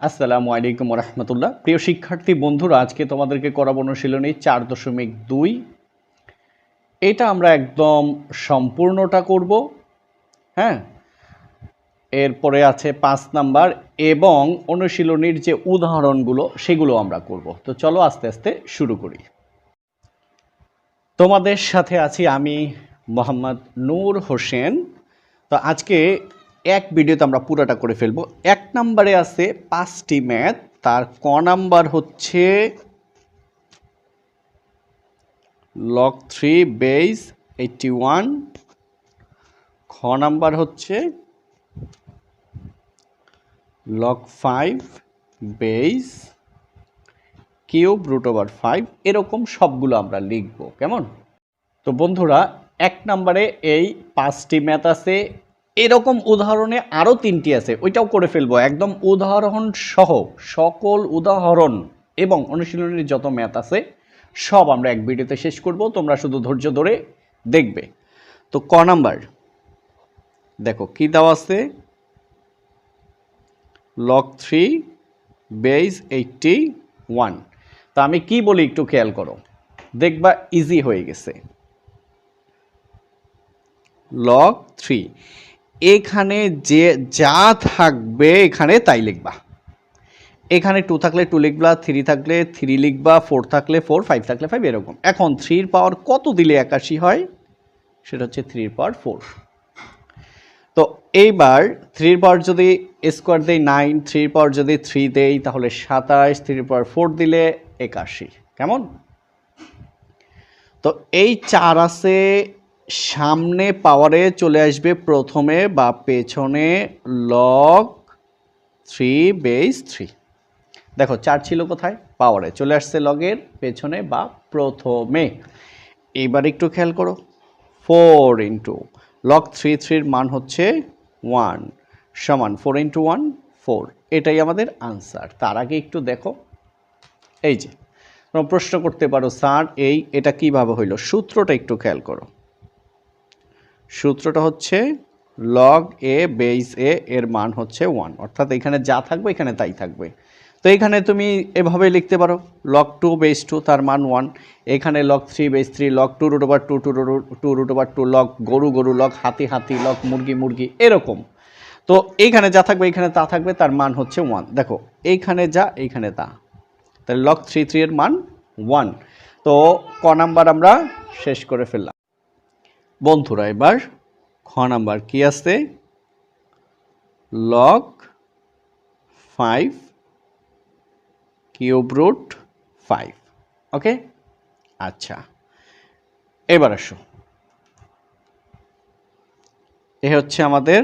আসসালামু আলাইকুম রহমতুল্লাহ। প্রিয় শিক্ষার্থী বন্ধুরা, আজকে তোমাদেরকে করাবো অনুশীলনী 4.2। এটা আমরা একদম সম্পূর্ণটা করব। হ্যাঁ, এরপরে আছে 5 নাম্বার এবং অনুশীলনীর যে উদাহরণগুলো সেগুলো আমরা করব। তো চলো আস্তে আস্তে শুরু করি। তোমাদের সাথে আছি আমি মোহাম্মদ নূর হোসেন। তো আজকে এক ভিডিওতে আমরা পুরোটা করে ফেলবো। 1 নম্বরে আছে 5টি ম্যাথ, তার ক নাম্বার হচ্ছে log 3 বেস 81, খ নাম্বার হচ্ছে log 5 বেস কিউব √5। এরকম সবগুলো আমরা লিখব। কেমন? তো বন্ধুরা, 1 নম্বরে এই 5টি ম্যাথ আছে, এরকম উদাহরণে আরও 3টি আছে, ওইটাও করে ফেলবো একদম উদাহরণ সহ। সকল উদাহরণ এবং অনুশীলনীর যত ম্যাথ আছে সব আমরা এক ভিডিওতে শেষ করব, তোমরা শুধু ধৈর্য ধরে দেখবে। তো ক নাম্বার দেখো কি দেওয়া আছে, log 3 বেস 81। তা আমি কি বলি একটু খেয়াল করো, দেখবা ইজি হয়ে গেছে। log 3, এখানে যে যা থাকবে এখানে তাই লিখবা। এখানে 2 থাকলে 2 লিখবা, 3 থাকলে 3 লিখবা, 4 থাকলে 4, 5 থাকলে 5, এরকম। এখন 3 পাওয়ার কত দিলে 81 হয়? সেটা হচ্ছে 3 পাওয়ার 4। তো এইবার 3 পাওয়ার যদি স্কোয়ার দেই 9, 3 পাওয়ার যদি 3 দেই তাহলে 27, 3 পাওয়ার 4 দিলে 81। কেমন? তো এই 4 আছে, সামনে পাওয়ারে চলে আসবে প্রথমে বা পেছনে log 3 বেস 3। দেখো 4 ছিল কোথায়? পাওয়ারে চলে আসছে লগের পেছনে বা প্রথমে। এইবার একটু খেয়াল করো, 4 ইন্টু log 3, 3 মান হচ্ছে 1 সমান 4 ইন্টু 1 4। এটাই আমাদের আনসার। তার আগে একটু দেখো, এই যে তোমরা প্রশ্ন করতে পারো স্যার এটা কিভাবে হইল? সূত্রটা একটু খেয়াল করো। সূত্রটা হচ্ছে log a বেস a এর মান হচ্ছে 1, অর্থাৎ এখানে যা থাকবে এখানে তাই থাকবে। তো এখানে তুমি এভাবে লিখতে পারো log 2 বেস 2 তার মান 1, এখানে log 3 বেস 3, log 2 √2 2 log গরু গরু, log হাতি হাতি, log মুরগি মুরগি, এরকম। তো এইখানে যা থাকবে এখানে তা থাকবে, তার মান হচ্ছে 1। দেখো এইখানে যা এইখানে তা, তাহলে log 3 3 এর মান 1। তো ক নাম্বার আমরা শেষ করে ফেললাম। বন্ধুরা এবার খ নাম্বার কি আছে, log 5 কিউব রুট 5। ওকে, আচ্ছা এবার আসো, এ হচ্ছে আমাদের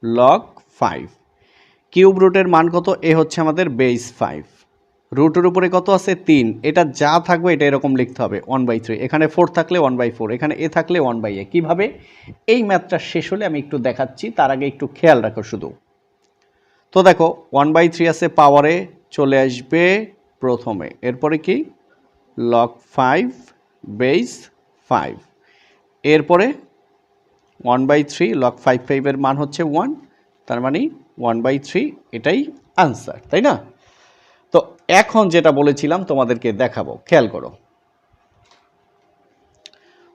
log 5 কিউব রুটের মান কত? এ হচ্ছে আমাদের বেস 5, রুটের উপরে কত আছে? 3। এটা যা থাকবে এটা এরকম লিখতে হবে 1/3। এখানে 4 থাকলে 1/4, এখানে এ থাকলে 1/a। কিভাবে? এই ম্যাথটা শেষ হলে আমি একটু দেখাচ্ছি, তার আগে একটু খেয়াল রাখো শুধু। তো দেখো 1/3 আছে, পাওয়ারে চলে আসবে প্রথমে, এরপরে কি log 5 বেস 5, এরপরে 1/3 log 5 5 এর মান হচ্ছে 1, তার মানে 1/3 এটাই আনসার, তাই না? তো এখন যেটা বলেছিলাম তোমাদেরকে দেখাবো, খেয়াল করো।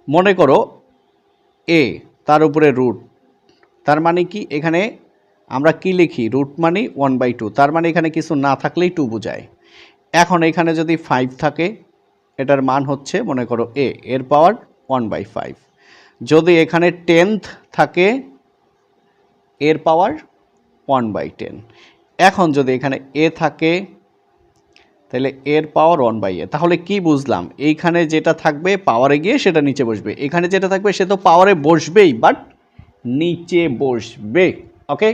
মনে করো এ, তার উপরে রুট, তার মানে কি এখানে আমরা কি লিখি? রুট মানে 1/2, তার মানে এখানে কিছু না থাকলেই 2 বোঝায়। এখন এখানে যদি 5 থাকে, এটার মান হচ্ছে মনে করো এ, এর পাওয়ার 1/5। যদি এখানে 10th থাকে, এর পাওয়ার 1/10। এখন যদি এখানে এ থাকে তাহলে এর পাওয়ার 1/a। তাহলে কি বুঝলাম? এইখানে যেটা থাকবে পাওয়ারে গিয়ে সেটা নিচে বসবে, এখানে যেটা থাকবে সে তো পাওয়ারে বসবেই বাট নিচে বসবে। ওকে,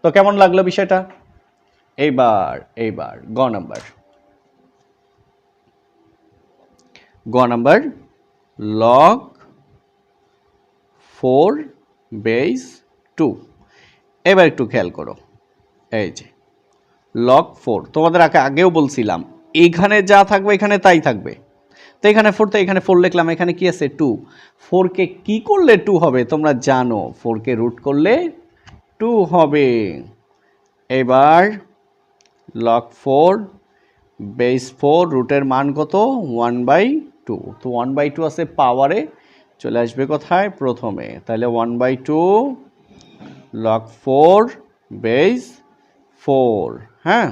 তো কেমন লাগলো বিষয়টা? এইবার গ নাম্বার log 4 বেস 2। এবার একটু খেয়াল করো, এই যে log 4, তোমাদের আগেও বলছিলাম এখানে যা থাকবে এখানে তাই থাকবে। তো এখানে 4, তো এখানে 4 লিখলাম, এখানে কি আছে 2। 4 কে কি করলে 2 হবে তোমরা জানো, 4 কে রুট করলে 2 হবে। এবার লগ 4 বেস 4 রুটের মান কত 1/2। তো 1/2 আছে পাওয়ারে, চলে আসবে কোথায় প্রথমে, তাহলে 1/2 লগ 4 বেস 4। হ্যাঁ,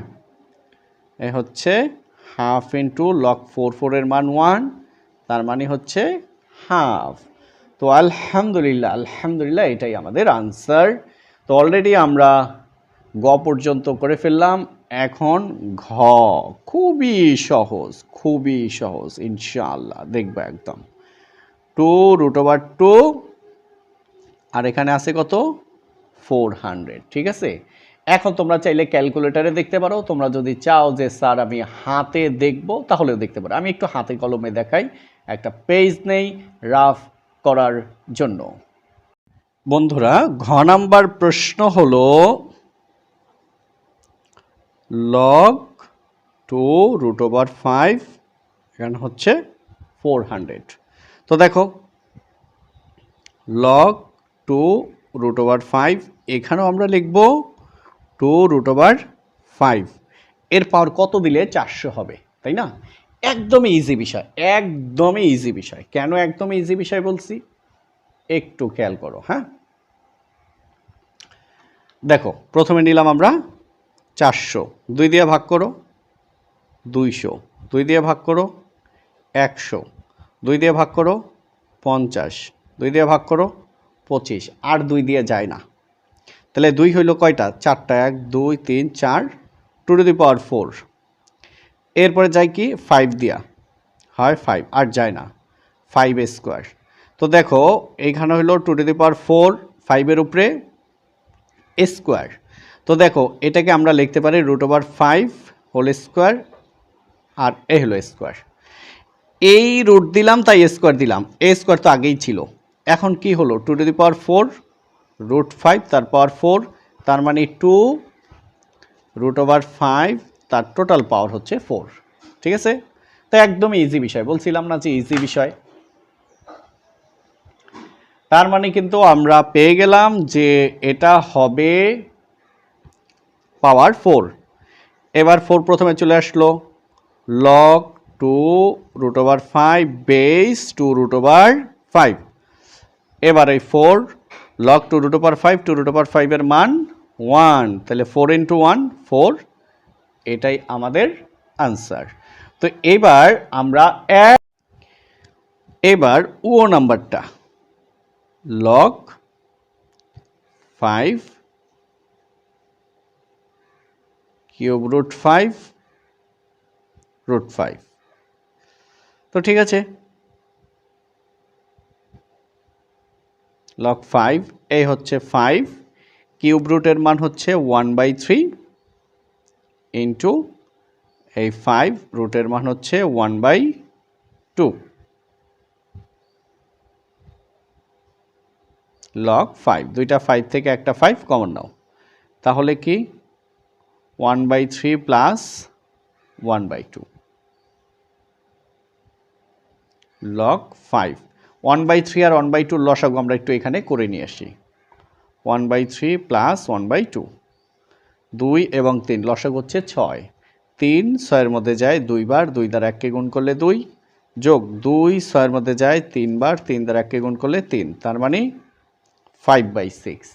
এ হচ্ছে হাফ ইন্টু লগ 4 এর মান 1, তার মানে হচ্ছে হাফ। তো আলহামদুলিল্লাহ এটাই আমাদের আনসার। তো অলরেডি আমরা গ পর্যন্ত করে ফেললাম, এখন ঘ। খুবই সহজ ইনশাআল্লাহ, দেখবা একদম 2√2 আর এখানে আছে কত 400। ঠিক আছে, এখন তোমরা চাইলে ক্যালকুলেটারে দেখতে পারো, তোমরা যদি চাও যে স্যার আমি হাতে দেখব তাহলেও দেখতে পারো। আমি একটু হাতে কলমে দেখাই, একটা পেজ নেই রাফ করার জন্য। বন্ধুরা, ঘ নাম্বার প্রশ্ন হলো লগ 2√5, এখানে হচ্ছে 400। তো দেখো লগ 2√5, এখানেও আমরা লিখব 2√5, এর পাওয়ার কত দিলে 400 হবে, তাই না? একদমই ইজি বিষয়। কেন একদমই ইজি বিষয় বলছি একটু খেয়াল করো। হ্যাঁ, দেখো প্রথমে নিলাম আমরা 400, 2 দিয়ে ভাগ করো, 200, 2 দিয়ে ভাগ করো, 100, 2 দিয়ে ভাগ করো, 50, 2 দিয়ে ভাগ করো, 25, আর 2 দিয়ে যায় না, তাহলে 2 হইল কয়টা, 4টা, 1 2 3 4, 2⁴। এরপরে যায় কি 5 দিয়া, হয় 5, আর যায় না, 5² তো দেখো এইখানে হলো 2⁴, 5-এর উপরে স্কোয়ার। তো দেখো এটাকে আমরা লিখতে পারি √5² আর এ হলো স্কোয়ার। এই রুট দিলাম তাই স্কোয়ার দিলাম, এ স্কোয়ার তো আগেই ছিল। এখন কি হলো 2⁴, √5 তার পাওয়ার 4, তার মানে 2√5, তার টোটাল পাওয়ার হচ্ছে 4। ঠিক আছে, তো একদমই ইজি বিষয়, বলছিলাম না যে ইজি বিষয়। তার মানে কিন্তু আমরা পেয়ে গেলাম যে এটা হবে পাওয়ার 4। এবার 4 প্রথমে চলে আসলো, লগ 2√5 বেস 2√5। এবার এই 4 লগ 2√5 এর মান 1, তাহলে 4 × 1 4, এটাই আমাদের আনসার। তো এবার আমরা ও নাম্বারটা লগ 5 কিউব √5 তো ঠিক আছে, লগ 5 এই হচ্ছে 5, কিউব রুটের মান হচ্ছে 1/3 ইন্টু এই 5 রুটের মান হচ্ছে 1/2 লগ 5। দুইটা 5 থেকে একটা 5 কমন নাও, তাহলে কি 1/3 প্লাস 1/2 লগ 5। 1/3 আর 1/2 লসাগু আমরা একটু এখানে করে নিয়ে আসি। 1/3 প্লাস 1/2, 2 এবং 3 লসাগু হচ্ছে 6, 3 6-এর মধ্যে যায় 2 বার, 2 দ্বারা 1কে গুণ করলে 2, যোগ 2 6-এর মধ্যে যায় 3 বার, 3 দ্বারা 1কে গুণ করলে 3, তার মানে 5/6।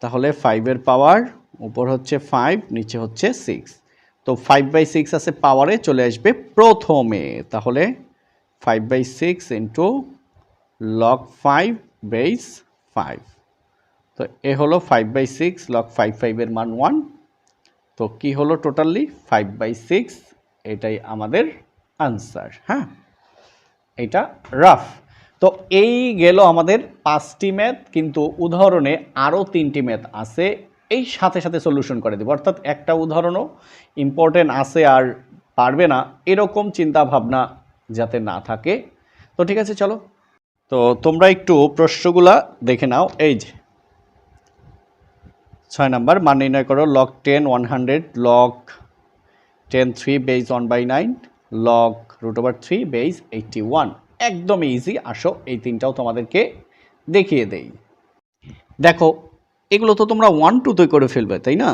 তাহলে 5-এর পাওয়ার উপর হচ্ছে 5, নিচে হচ্ছে 6, তো 5/6 আছে পাওয়ারে, চলে আসবে প্রথমে, তাহলে 5/6 ইন্টু লগ 5 বেস 5। তো এ হলো 5/6 লগ 5 এর মান 1, তো কি হলো টোটালি 5/6, এটাই আমাদের আনসার। হ্যাঁ, এটা রাফ। তো এই গেল আমাদের 5টি ম্যাথ, কিন্তু উদাহরণে আরও 3টি ম্যাথ আছে, এই সাথে সাথে সলিউশন করে দেব, অর্থাৎ একটা উদাহরণও ইম্পর্টেন্ট আছে আর পারবে না এরকম চিন্তা ভাবনা যাতে না থাকে। তো ঠিক আছে, চলো। তো তোমরা একটু প্রশ্নগুলা দেখে নাও। এই যে 6 নাম্বার, মান নির্ণয় করো log 10 100, log 10 3 base 1/9, log √3 base 81। একদম ইজি, আসো এই তিনটাও তোমাদেরকে দেখিয়ে দেই। দেখো এগুলো তো তোমরা 1 2 তে করে ফেলবে, তাই না?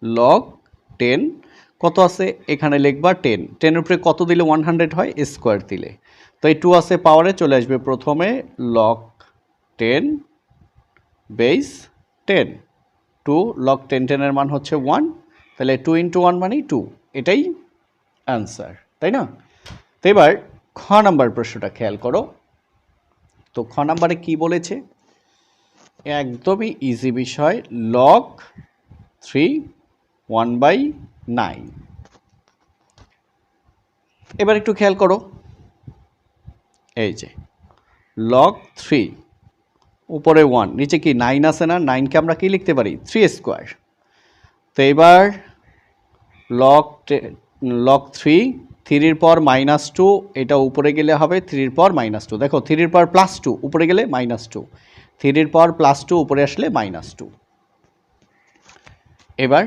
লগ 10 কত আছে এখানে লিখবা 10, 10 এর উপরে কত দিলে 100 হয়, স্কোয়ার দিলে। তো এই 2 আছে পাওয়ারে, চলে আসবে প্রথমে লগ 10 বেস 10, 2 লগ 10, 10 এর মান হচ্ছে 1, তাহলে 2 × 1 মানে 2, এটাই অ্যান্সার, তাই না? তো এবার খ নাম্বার প্রশ্নটা খেয়াল করো। তো খ নাম্বারে কি বলেছে, একদমই ইজি বিষয়, লগ 3 1/9। এবার একটু খেয়াল করো, এই যে লগ 3 উপরে 1 নিচে কি 9 আছে না, 9কে আমরা কি লিখতে পারি 3 স্কোয়ার। তো এবার লগ 3, 3 পর -2, এটা উপরে গেলে হবে 3 পর -2, দেখো 3 পর +2 উপরে গেলে -2, 3 পর +2 উপরে আসলে -2। এবার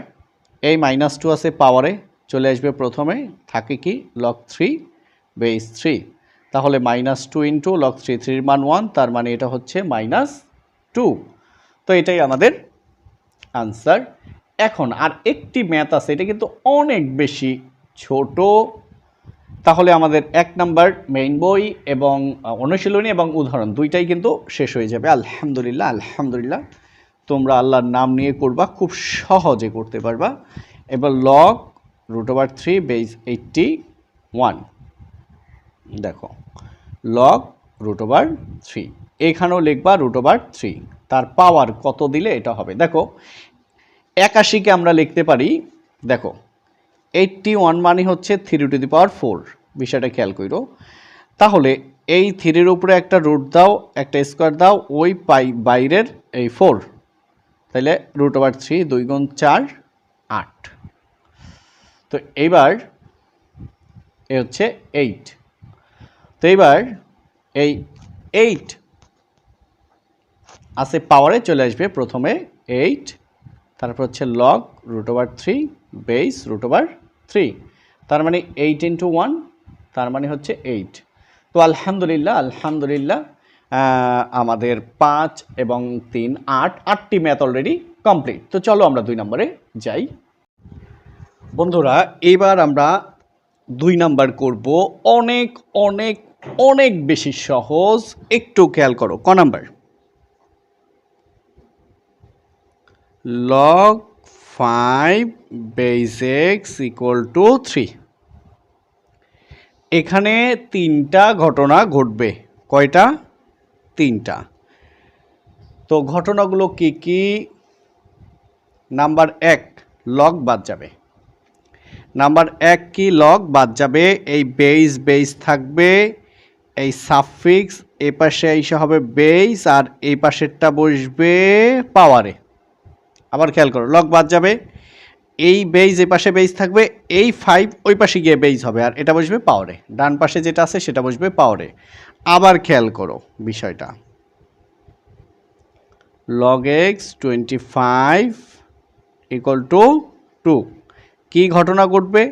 এই -2 আছে পাওয়ারে, চলে আসবে প্রথমে, থাকে কি লগ 3 বেস 3, তাহলে -2 × লগ 3, 3 মান 1, তার মানে এটা হচ্ছে -2। তো এটাই আমাদের আনসার। এখন আর একটি ম্যাথ আছে, এটা কিন্তু অনেক বেশি ছোট, তাহলে আমাদের 1 নাম্বার মেইন বই এবং অনুশীলনী এবং উদাহরণ দুইটাই কিন্তু শেষ হয়ে যাবে। আলহামদুলিল্লাহ, আলহামদুলিল্লাহ, তোমরা আল্লাহর নাম নিয়ে করবা, খুব সহজে করতে পারবা। এবার লগ √3 বেস 81, দেখো লগ √3, এখানেও লিখবা √3, তার পাওয়ার কত দিলে এটা হবে। দেখো 81কে আমরা লিখতে পারি, দেখো 81 মানে হচ্ছে 3⁴, বিষয়টা খেয়াল করো। তাহলে এই 3-এর উপরে একটা রুট দাও, একটা স্কোয়ার দাও, ওই বাইরের এই 4, তাহলে √3, 2 × 4 8। তো এইবার এ হচ্ছে 8। তো এইবার এই 8 আছে পাওয়ারে, চলে আসবে প্রথমে 8, তারপর হচ্ছে লগ √3 বেস √3, তার মানে 8 × 1, তার মানে হচ্ছে 8। তো আলহামদুলিল্লাহ, আলহামদুলিল্লাহ, আমাদের 5 এবং 3 8, 8টি ম্যাথ অলরেডি কমপ্লিট। তো চলো আমরা 2 নম্বরে যাই। বন্ধুরা এবার আমরা 2 নাম্বার করব, অনেক অনেক অনেক বেশি সহজ, একটু খেয়াল করো। ক নাম্বার, লগ 5 বেস x = 3। এখানে 3টা ঘটনা ঘটবে, কয়টা? 3টা। তো ঘটনাগুলো কি কি? নাম্বার 1, লগ বাদ যাবে। নাম্বার 1 কি, লগ বাদ যাবে, এই বেস থাকবে, এই সাফিক্স এই পাশে এসে হবে বেস, আর এই পাশেরটা বসবে পাওয়ারে। আবার খেয়াল করো, লগ বাদ যাবে, এই বেস এই পাশে বেস থাকবে, এই 5 ওই পাশে গিয়ে বেস হবে, আর এটা বসবে পাওয়ারে, ডান পাশে যেটা আছে সেটা বসবে পাওয়ারে। আবার খেয়াল করো বিষয়টা, log x 25 = 2। কি ঘটনা ঘটবে?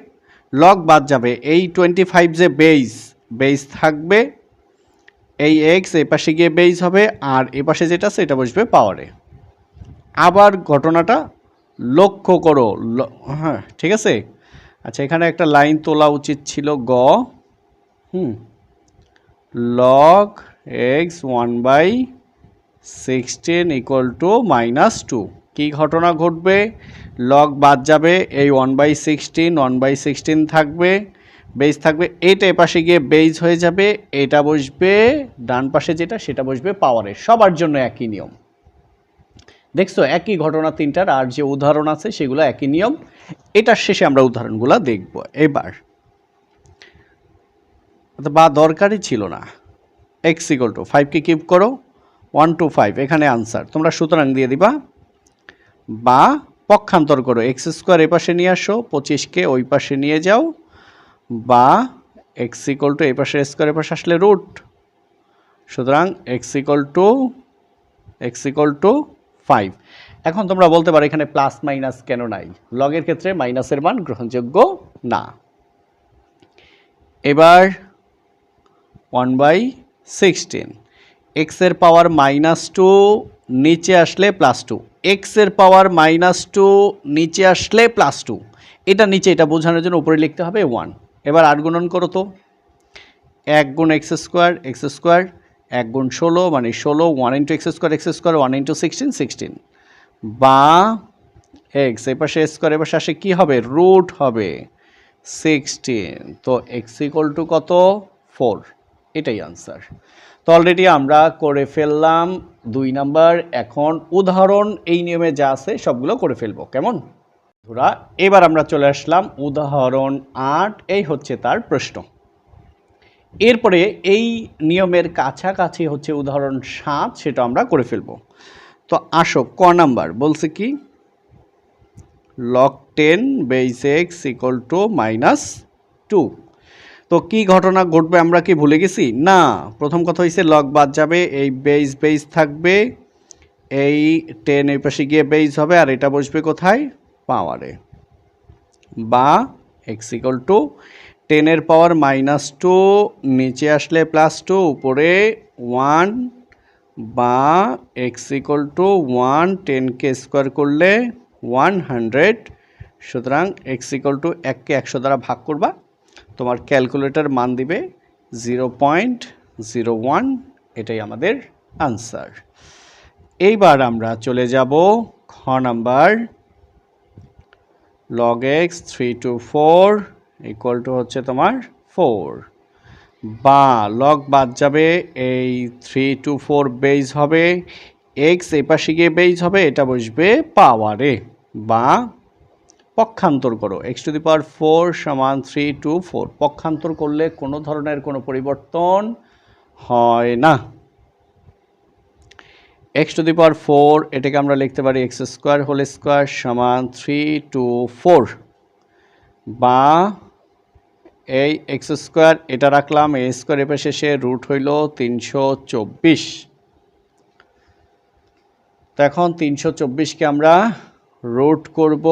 লগ বাদ যাবে, এই 25 যে বেস থাকবে, এই x এই পাশে গিয়ে বেস হবে, আর এই পাশে যেটা আছে এটা বসবে পাওয়ারে। আবার ঘটনাটা লক্ষ্য করো, হ্যাঁ ঠিক আছে। আচ্ছা এখানে একটা লাইন তোলা উচিত ছিল, log x 1/16 = -2। কি ঘটনা ঘটবে? লগ বাদ যাবে, এই 1/16 থাকবে, বেস থাকবে, এটা এপাশে গিয়ে বেস হয়ে যাবে, এটা বসবে ডান পাশে যেটা সেটা বসবে পাওয়ারে। সবার জন্য একই নিয়ম, দেখছো একই ঘটনা 3টার, আর যে উদাহরণ আছে সেগুলো একই নিয়ম। এটার শেষে আমরা উদাহরণগুলো দেখব। এবার বা দরকারই ছিল না, x = 5কে কিউব করো, 1 to 5 এখানে আনসার, তোমরা সুতরাং দিয়ে দিবা, বা পক্ষান্তর করো, x² এই পাশে নিয়ে আসো, 25কে ওই পাশে নিয়ে যাও, বা x = এই পাশে স্কোয়ার, এই পাশে আসলে রুট, সুতরাং x = 5। এখন তোমরা বলতে পারো এখানে প্লাস মাইনাস কেন নাই? লগের ক্ষেত্রে মাইনাসের মান গ্রহণযোগ্য না। এবার 1/16, x এর পাওয়ার -2 নিচে আসলে +2, এক্স এর পাওয়ার -2 নিচে আসলে +2, এটা নিচে, এটা বোঝানোর জন্য উপরে লিখতে হবে 1। এবার 8 গুণন করো তো, 1 গুণ এক্স স্কোয়ার, 1 গুণ 16 মানে 16, 1 ইন্টু এক্স স্কোয়ার 1 ইন্টু 16 বা এক্স এপাশে স্কোয়ার এপাশে আসে কি হবে, রুট হবে 16। তো এক্স ইকুয়াল টু কত, 4, এটাই আনসার। তো অলরেডি আমরা করে ফেললাম 2 নাম্বার। এখন উদাহরণ এই নিয়মে যা আছে সবগুলো করে ফেলবো, কেমন ধরা। এবার আমরা চলে আসলাম উদাহরণ 8, এই হচ্ছে তার প্রশ্ন। এরপরে এই নিয়মের কাছাকাছি হচ্ছে উদাহরণ 7, সেটা আমরা করে ফেলবো। তো আসো, ক নাম্বার বলছে কি, log 10 base x equal to -2। তো কি ঘটনা ঘটবে আমরা কি ভুলে গেছি? না, প্রথম কথা হয়েছে লগ বাদ যাবে, এই বেস থাকবে, এই 10 এই পাশে গিয়ে বেস হবে, আর এটা বসবে কোথায়, পাওয়ারে, বা এক্স ইকুয়াল টু 10 এর পাওয়ার -2 নিচে আসলে +2 উপরে 1, বা এক্স ইকুয়াল টু 1 10কে স্কোয়ার করলে 100। সুতরাং এক্স ইকুয়াল টু 1কে 100 দ্বারা ভাগ করবা, তোমার ক্যালকুলেটর মান দিবে 0.01, এটাই আমাদের আনসার। এইবার আমরা চলে যাব খ number, log x 3 to 4 equal to হচ্ছে তোমার 4, বা লগ বাদ যাবে, এই 3 to 4 বেস হবে, x এই পাশে গিয়ে বেস হবে, এটা বসবে পাওয়ারে, বা পক্ষান্তর করো, x টু দি পাওয়ার 4 সমান 3 to 4, পক্ষান্তর করলে কোনো ধরনের কোনো পরিবর্তন হয় না। x টু দি পাওয়ার 4 এটাকে আমরা লিখতে পারি x স্কোয়ার হোল স্কোয়ার সমান 3 to 4, বা এই এক্স স্কোয়ার এটা রাখলাম, এ স্কোয়ার এপাশে শেষে রুট হইল 324। তো এখন 324কে আমরা রুট করব,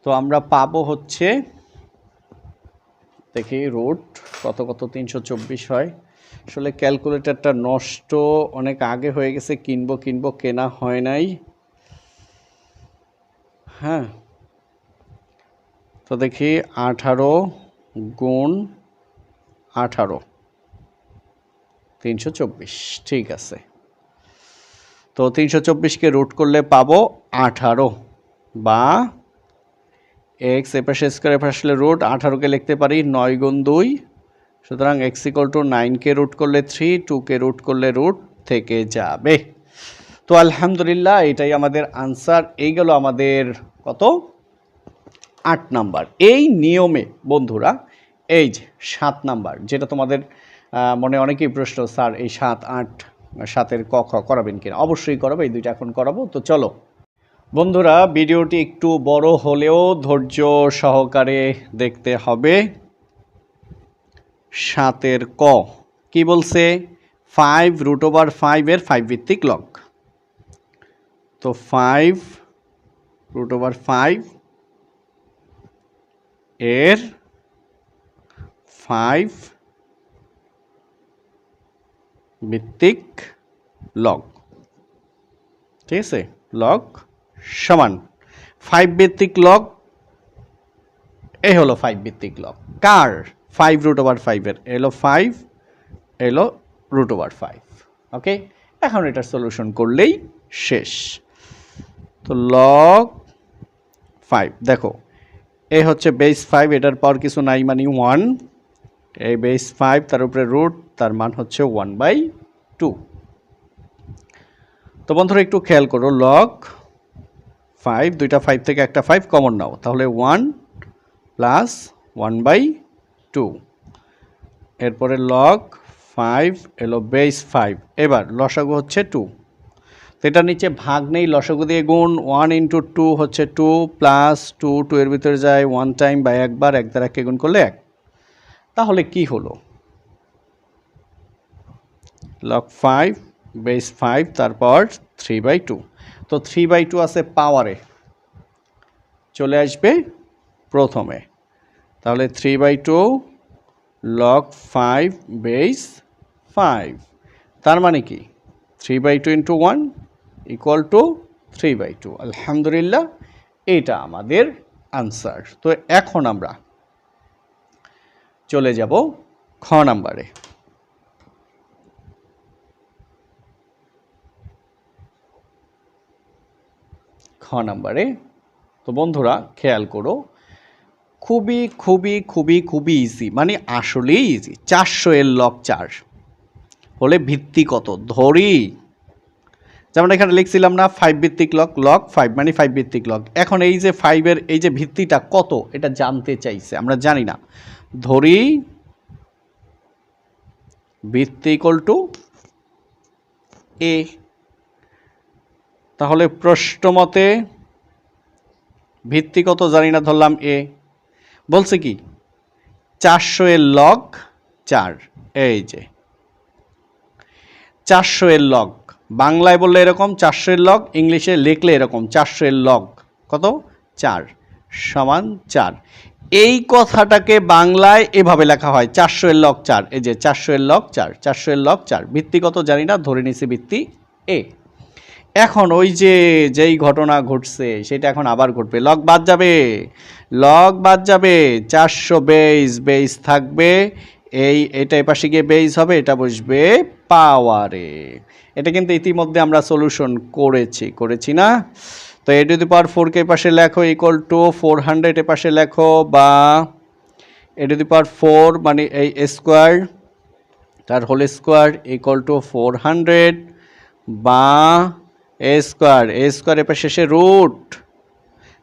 তো আমরা পাবো হচ্ছে, দেখি রুট কত 324 হয়। আসলে ক্যালকুলেটরটা নষ্ট, অনেক আগে হয়ে গেছে, কিনবো কেনা হয় নাই। হ্যাঁ, তো দেখি 18 গুণ 18 324, ঠিক আছে। তো 324কে রুট করলে পাবো 18, বা এক্স এপাশে স্কোয়ার এপাশে আসলে রুট, 18কে লিখতে পারি 9 গুণ 2, সুতরাং এক্স ইকুয়াল টু 9কে রুট করলে 3, 2কে রুট করলে রুট থেকে যাবে। তো আলহামদুলিল্লাহ, এটাই আমাদের আনসার। এই গেল আমাদের কত, 8 নাম্বার। এই নিয়মে বন্ধুরা, এই যে 7 নাম্বার, যেটা তোমাদের মনে অনেকেই প্রশ্ন, স্যার এই 7, 8, 7-এর ক খ করাবেন কিনা? অবশ্যই করাবো, এই দুইটা এখন করাবো। তো চলো বন্ধুরা, ভিডিওটি একটু বড় হলেও ধৈর্য সহকারে দেখতে হবে। 7-এর ক কি বলছে, 5√5 এর 5 ভিত্তিক লগ। তো 5√5 এর 5 ভিত্তিক লগ, ঠিক আছে, লগ সমান 5 ভিত্তিক লগ, এই হলো 5 ভিত্তিক লগ কার, 5√5 এর, এলো 5, এলো √5। ওকে, এখন এটার সলিউশন করলেই শেষ। তো লগ 5, দেখো এই হচ্ছে বেস 5, এটার পর কিছু নাই মানে 1, এই বেস 5 তার উপরে রুট, তার মান হচ্ছে 1/2। তো বন্ধুরা একটু খেয়াল করো, লগ 5, দুইটা 5 থেকে একটা 5 কমন নাও, তাহলে 1 প্লাস 1/2। এরপরে লগ 5 এলো বেস 5, এবার লসাগু হচ্ছে 2, তো এটার নিচে ভাগ নেই, লসাগু দিয়ে গুণ, 1 ইন্টু 2 হচ্ছে 2, প্লাস 2, 2 এর ভিতরে যায় 1 টাইম বা একবার, 1 দ্বারা কে গুণ করলে 1। তাহলে কি হলো, লগ 5 বেস 5 তারপর 3/2, তো 3/2 আছে পাওয়ারে, চলে আসবে প্রথমে, তাহলে 3/2 লগ 5 বেস 5, তার মানে কি 3/2 ইন্টু 1, ইকুয়াল টু 3/2। আলহামদুলিল্লাহ, এটা আমাদের আনসার। তো এখন আমরা চলে যাব খ নাম্বারে। খ নাম্বারে তো বন্ধুরা খেয়াল করো, খুবই খুবই খুবই খুবই ইজি, মানে আসলেই ইজি। 400 এর লগ 4 হলে ভিত্তি কত ধরি, যেমন এখানে লিখছিলাম না 5 ভিত্তিক লগ, লগ 5 মানে 5 ভিত্তিক লগ। এখন এই যে 5 এর এই যে ভিত্তিটা কত এটা জানতে চাইছে, আমরা জানি না। ধরি ভিত্তি ইকুয়াল টু এ, তাহলে প্রশ্ন মতে ভিত্তি কত জানি না, ধরলাম এ। বলছে কি 400 এর লগ 4, এই যে 400 এর লগ বাংলায় বললে এরকম 400 এর লগ, ইংলিশে লিখলে এরকম 400 এর লগ কত 4 সমান 4। এই কথাটাকে বাংলায় এভাবে লেখা হয় 400 এর লগ 4, এই যে 400 এর লগ 4, 400 এর লগ 4। ভিত্তি কত জানি না, ধরে নিছি ভিত্তি এ। এখন ওই যে যেই ঘটনা ঘটছে সেটা এখন আবার ঘটবে, লগ বাদ যাবে, লগ বাদ যাবে, 400 বেস থাকবে, এটা এই পাশে গিয়ে বেস হবে, এটা বসবে পাওয়ারে। এটা কিন্তু ইতিমধ্যে আমরা সলিউশন করেছি না। তো a টু দি পাওয়ার 4 কে পাশে লেখো ইকুয়াল টু 400 এ পাশে লেখো, বা a টু দি পাওয়ার 4 মানে এই স্কোয়ার তার হোল স্কোয়ার ইকুয়াল টু 400, বা এ স্কোয়ার এ পাশে শেষে রুট,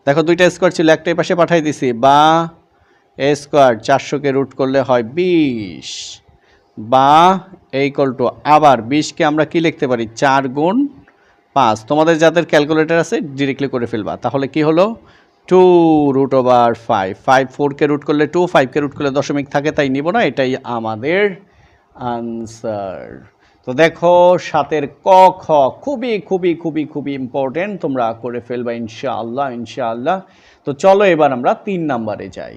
দেখো দুইটা স্কোয়ার ছিল একটা পাশে পাঠাই দিছি, বা এ স্কোয়ার 400কে রুট করলে হয় 20, বা ইকুয়াল টু আবার 20কে আমরা কি লিখতে পারি 4 গুণ 5। তোমাদের যাদের ক্যালকুলেটর আছে ডিরেক্টলি করে ফেলবা, তাহলে কি হলো 2√5। 4কে রুট করলে 2, 5কে রুট করলে দশমিক থাকে, তাই নিব না, এটাই আমাদের আনসার। তো দেখো 7 ক খ খুবই খুবই খুবই খুবই ইম্পর্টেন্ট, তোমরা করে ফেলবা ইনশাআল্লাহ ইনশাআল্লাহ। তো চলো এবার আমরা 3 নাম্বারে যাই।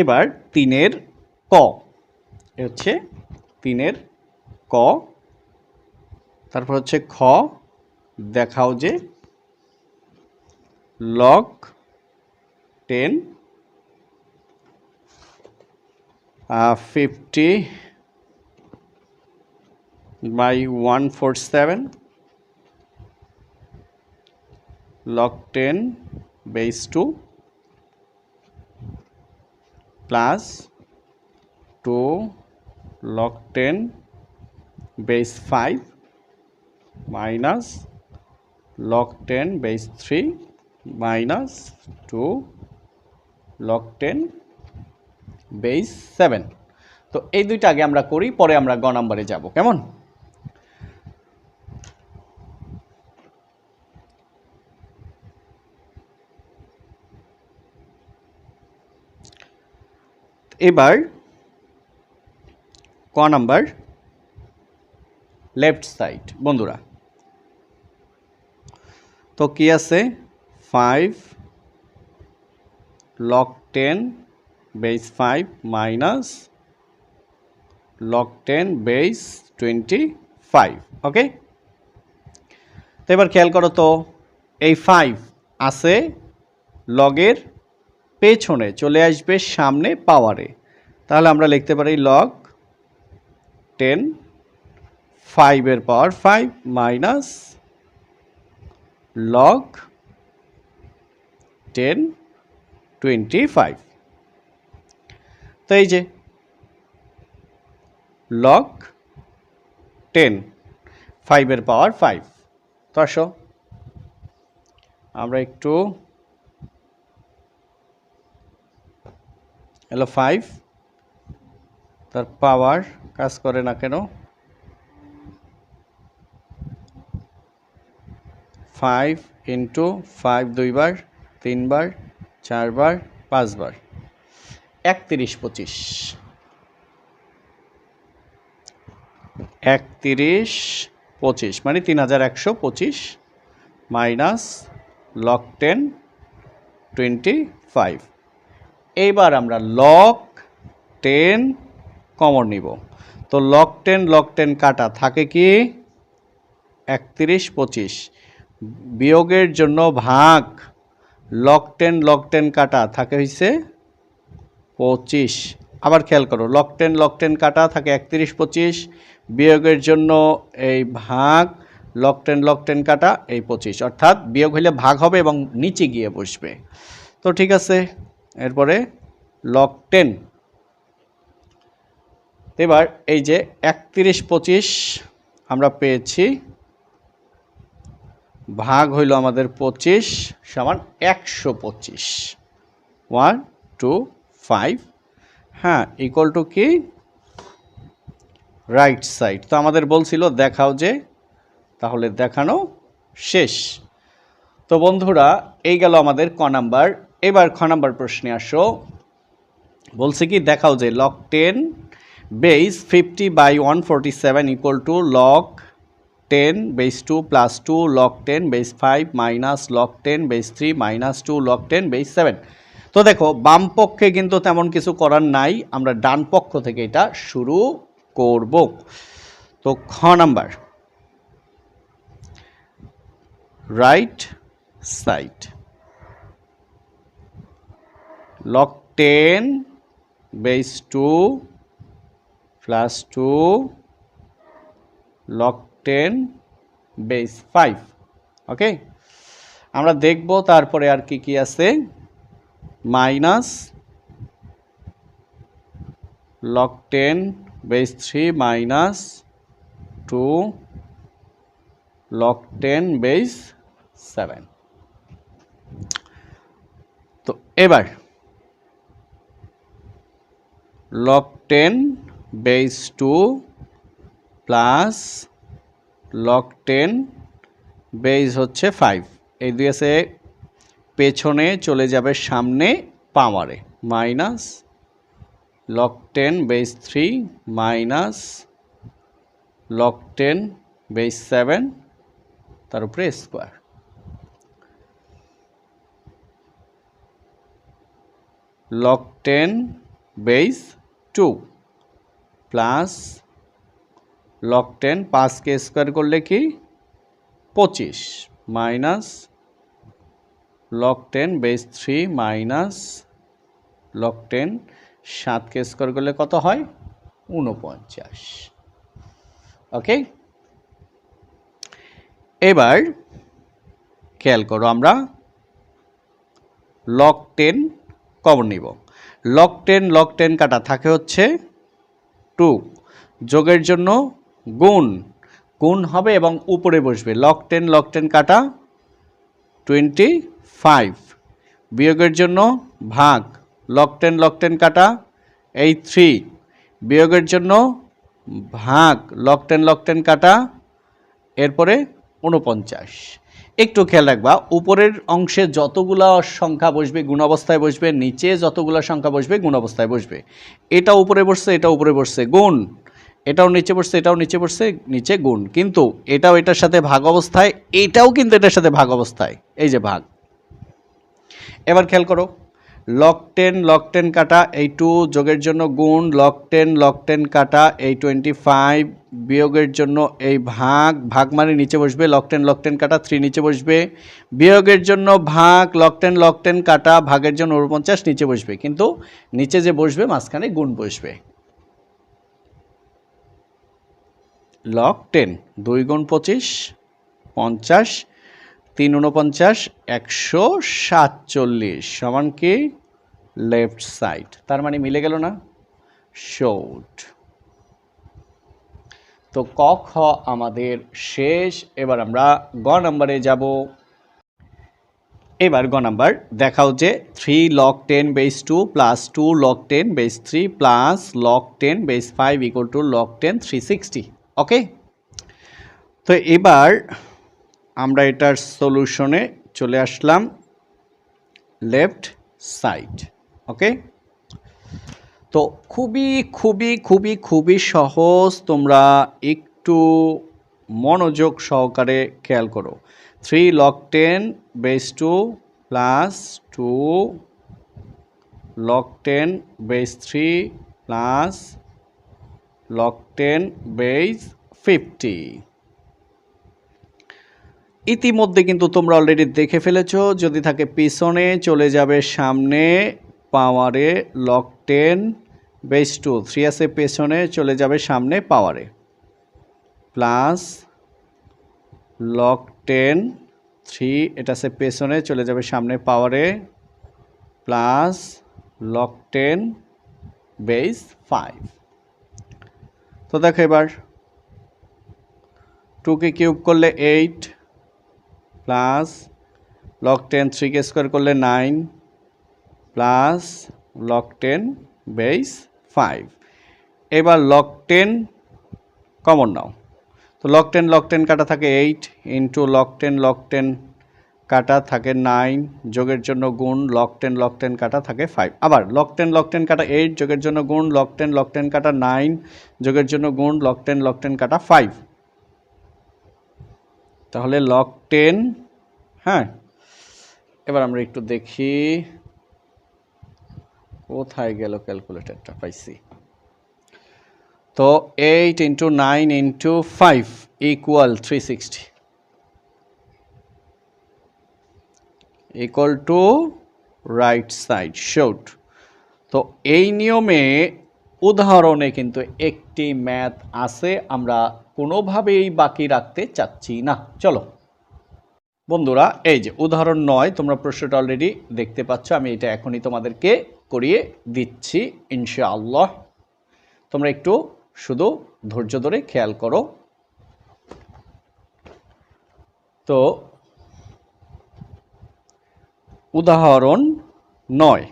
এবার 3 ক হচ্ছে 3 ক, তারপর হচ্ছে খ, দেখাও যে log 10 50/147 log 10 base 2 plus 2 log 10 base 5 minus log 10 base 3 minus 2 log 10 base 7। তো এই দুইটা আগে আমরা করি, পরে আমরা গ নাম্বারে যাব, কেমন? এবার ক নাম্বার লেফট সাইড বন্ধুরা, তো কি আছে 5 log 10 base 5 minus log 10 base 25, ওকে। তো এবার খেয়াল করো তো, এই 5 আছে লগের পেছনে, চলে আসবে সামনে পাওয়ারে, তাহলে আমরা লিখতে পারি log 10 5 এর পাওয়ার 5 মাইনাস log 10 25। তো এই যে log 10 5 এর পাওয়ার 5। তো আসো আমরা একটু হলো 5 তার পাওয়ার কাজ করে না কেন, 5 ইন্টু 5 দুইবার, 3 বার, 4 বার, 5 বার, 31 25, 31 25 মানে 3125 মাইনাস log 10 25। এইবার আমরা log 10 কমন নিব, তো log 10 কাটা থাকে কি 31 25 বিয়োগের জন্য ভাগ লগ 10 কাটা থাকে হইছে 25। আবার খেয়াল করো, লগ 10 কাটা থাকে 31 25 বিয়োগের জন্য এই ভাগ লগ 10 কাটা এই 25, অর্থাৎ বিয়োগ হইলে ভাগ হবে এবং নিচে গিয়ে বসবে। তো ঠিক আছে, এরপরে লগ 10। এবার এই যে 31 25 আমরা পেয়েছি, ভাগ হইল আমাদের 25 সমান 125, 1 2 5, হ্যাঁ, ইকুয়াল টু কি রাইট সাইড। তো আমাদের বলছিল দেখাও যে, তাহলে দেখানো শেষ। তো বন্ধুরা, এই গেল আমাদের ক নাম্বার। এবার খ নাম্বার প্রশ্নে আসো। বলছে কি দেখাও যে log 10 base 50/147 equal to log 10 base 2 plus 2 log 10 base 5 minus log 10 base 3 minus 2 log 10 base 7। তো দেখো, বাম পক্ষে কিন্তু তেমন কিছু করার নাই, আমরা ডান পক্ষ থেকে এটা শুরু করব। তো খ number, right side log 10 base 2 plus 2 log 10 base 5। ওকে, আমরা দেখব তারপরে আর কি কি আছে। Minus log 10 base 3 minus 2 log 10 base 7। তো এবার log 10 base 2 plus log 10 base হচ্ছে 5, এই দুই আছে পেছনে চলে যাবে সামনে পাওয়ারে, minus log 10 base 3 minus log 10 base 7 তার উপরে square. Log 10 base 2 plus log 10 5কে স্কোয়ার করলে কি 25 minus log 10 base 3 minus log 10 7কে স্কোয়ার করলে কত হয় 49। ওকে, এবার খেয়াল করো, আমরা লগ 10 কমন নিব। লগ 10 কাটা থাকে হচ্ছে 2, যোগের জন্য গুণ, গুণ হবে এবং উপরে বসবে। লগ 10 কাটা 25, বিয়োগের জন্য ভাগ লগ 10 কাটা এই 3, বিয়োগের জন্য ভাগ লগ 10 কাটা এরপরে 49। একটু খেয়াল রাখবা, উপরের অংশে যতগুলা সংখ্যা বসবে গুণ অবস্থায় বসবে, নিচে যতগুলা সংখ্যা বসবে গুণ অবস্থায় বসবে। এটা উপরে বসছে, এটা উপরে বসছে গুণ, এটাও নিচে বসছে, এটাও নিচে বসছে নিচে গুণ, কিন্তু এটাও এটার সাথে ভাগ অবস্থায়, এটাও কিন্তু এটার সাথে ভাগ অবস্থায়, এই যে ভাগ। এবার খেয়াল করো, লগ 10 কাটা এই 2, যোগের জন্য গুণ লগ 10 কাটা এই 25, বিয়োগের জন্য এই ভাগ, ভাগ মানে নিচে বসবে লগ 10 কাটা 3 নিচে বসবে, বিয়োগের জন্য ভাগ লগ 10 কাটা ভাগের জন্য 49 নিচে বসবে, কিন্তু নিচে যে বসবে মাঝখানে গুণ বসবে। লগ 10 2 গুণ 25 50, 3 49 147 সমান কি লেফট সাইড। তার মানে মিলে গেল না, শর্ট। তো ক খ আমাদের শেষ। এবার আমরা গ নাম্বারে যাব। এবার গ নাম্বার দেখাও যে 3 log 10 base 2 plus 2 log 10 base 3 plus log 10 base 5 equal to log 10 360। ওকে, তো এবার আমরা এটার সলিউশনে চলে আসলাম, লেফট সাইড। ওকে, তো খুবই খুবই খুবই খুবই সহজ, তোমরা একটু মনোযোগ সহকারে খেয়াল করো। 3 log 10 base 2 plus 2 log 10 base 3 plus log 10 base 50 ইতিমধ্যে কিন্তু তোমরা অলরেডি দেখে ফেলেছো, যদি থাকে পিছনে চলে যাবে সামনে পাওয়ারে লগ 10 বেস 2, 3 আছে পেছনে চলে যাবে সামনে পাওয়ারে প্লাস লগ 10 3 এটা আছে পেছনে চলে যাবে সামনে পাওয়ারে প্লাস লগ 10 বেস 5। তো দেখো এবার 2 কে কিউব করলে 8 প্লাস লগ 10 3 কে স্কোয়ার করলে 9 প্লাস লগ 10 বেস 5। এবার লগ 10 কমন নাও, তো লগ 10 কাটা থাকে 8 ইন্টু লগ 10 কাটা থাকে 9 যোগের জন্য গুণ লগ 10 কাটা থাকে 5। আবার লগ 10 কাটা 8 যোগের জন্য গুণ লগ 10 কাটা 9 যোগের জন্য গুণ লগ 10 কাটা 5। তাহলে লগ 10, হ্যাঁ এবার আমরা একটু দেখি কোথায় গেল ক্যালকুলেটরটা, পাইছি। তো 8 into 9 into 5 equal 360 equal to right side showed. তো এই নিয়মে উদাহরণে কিন্তু একটি ম্যাথ আছে, আমরা কোনোভাবেই বাকি রাখতে চাচ্ছি না। চলো বন্ধুরা, এই যে উদাহরণ 9, তোমরা প্রশ্নটা অলরেডি দেখতে পাচ্ছ, আমি এটা এখনই তোমাদেরকে করিয়ে দিচ্ছি ইনশাআল্লাহ। তোমরা একটু শুধু ধৈর্য ধরে খেয়াল করো। তো উদাহরণ 9,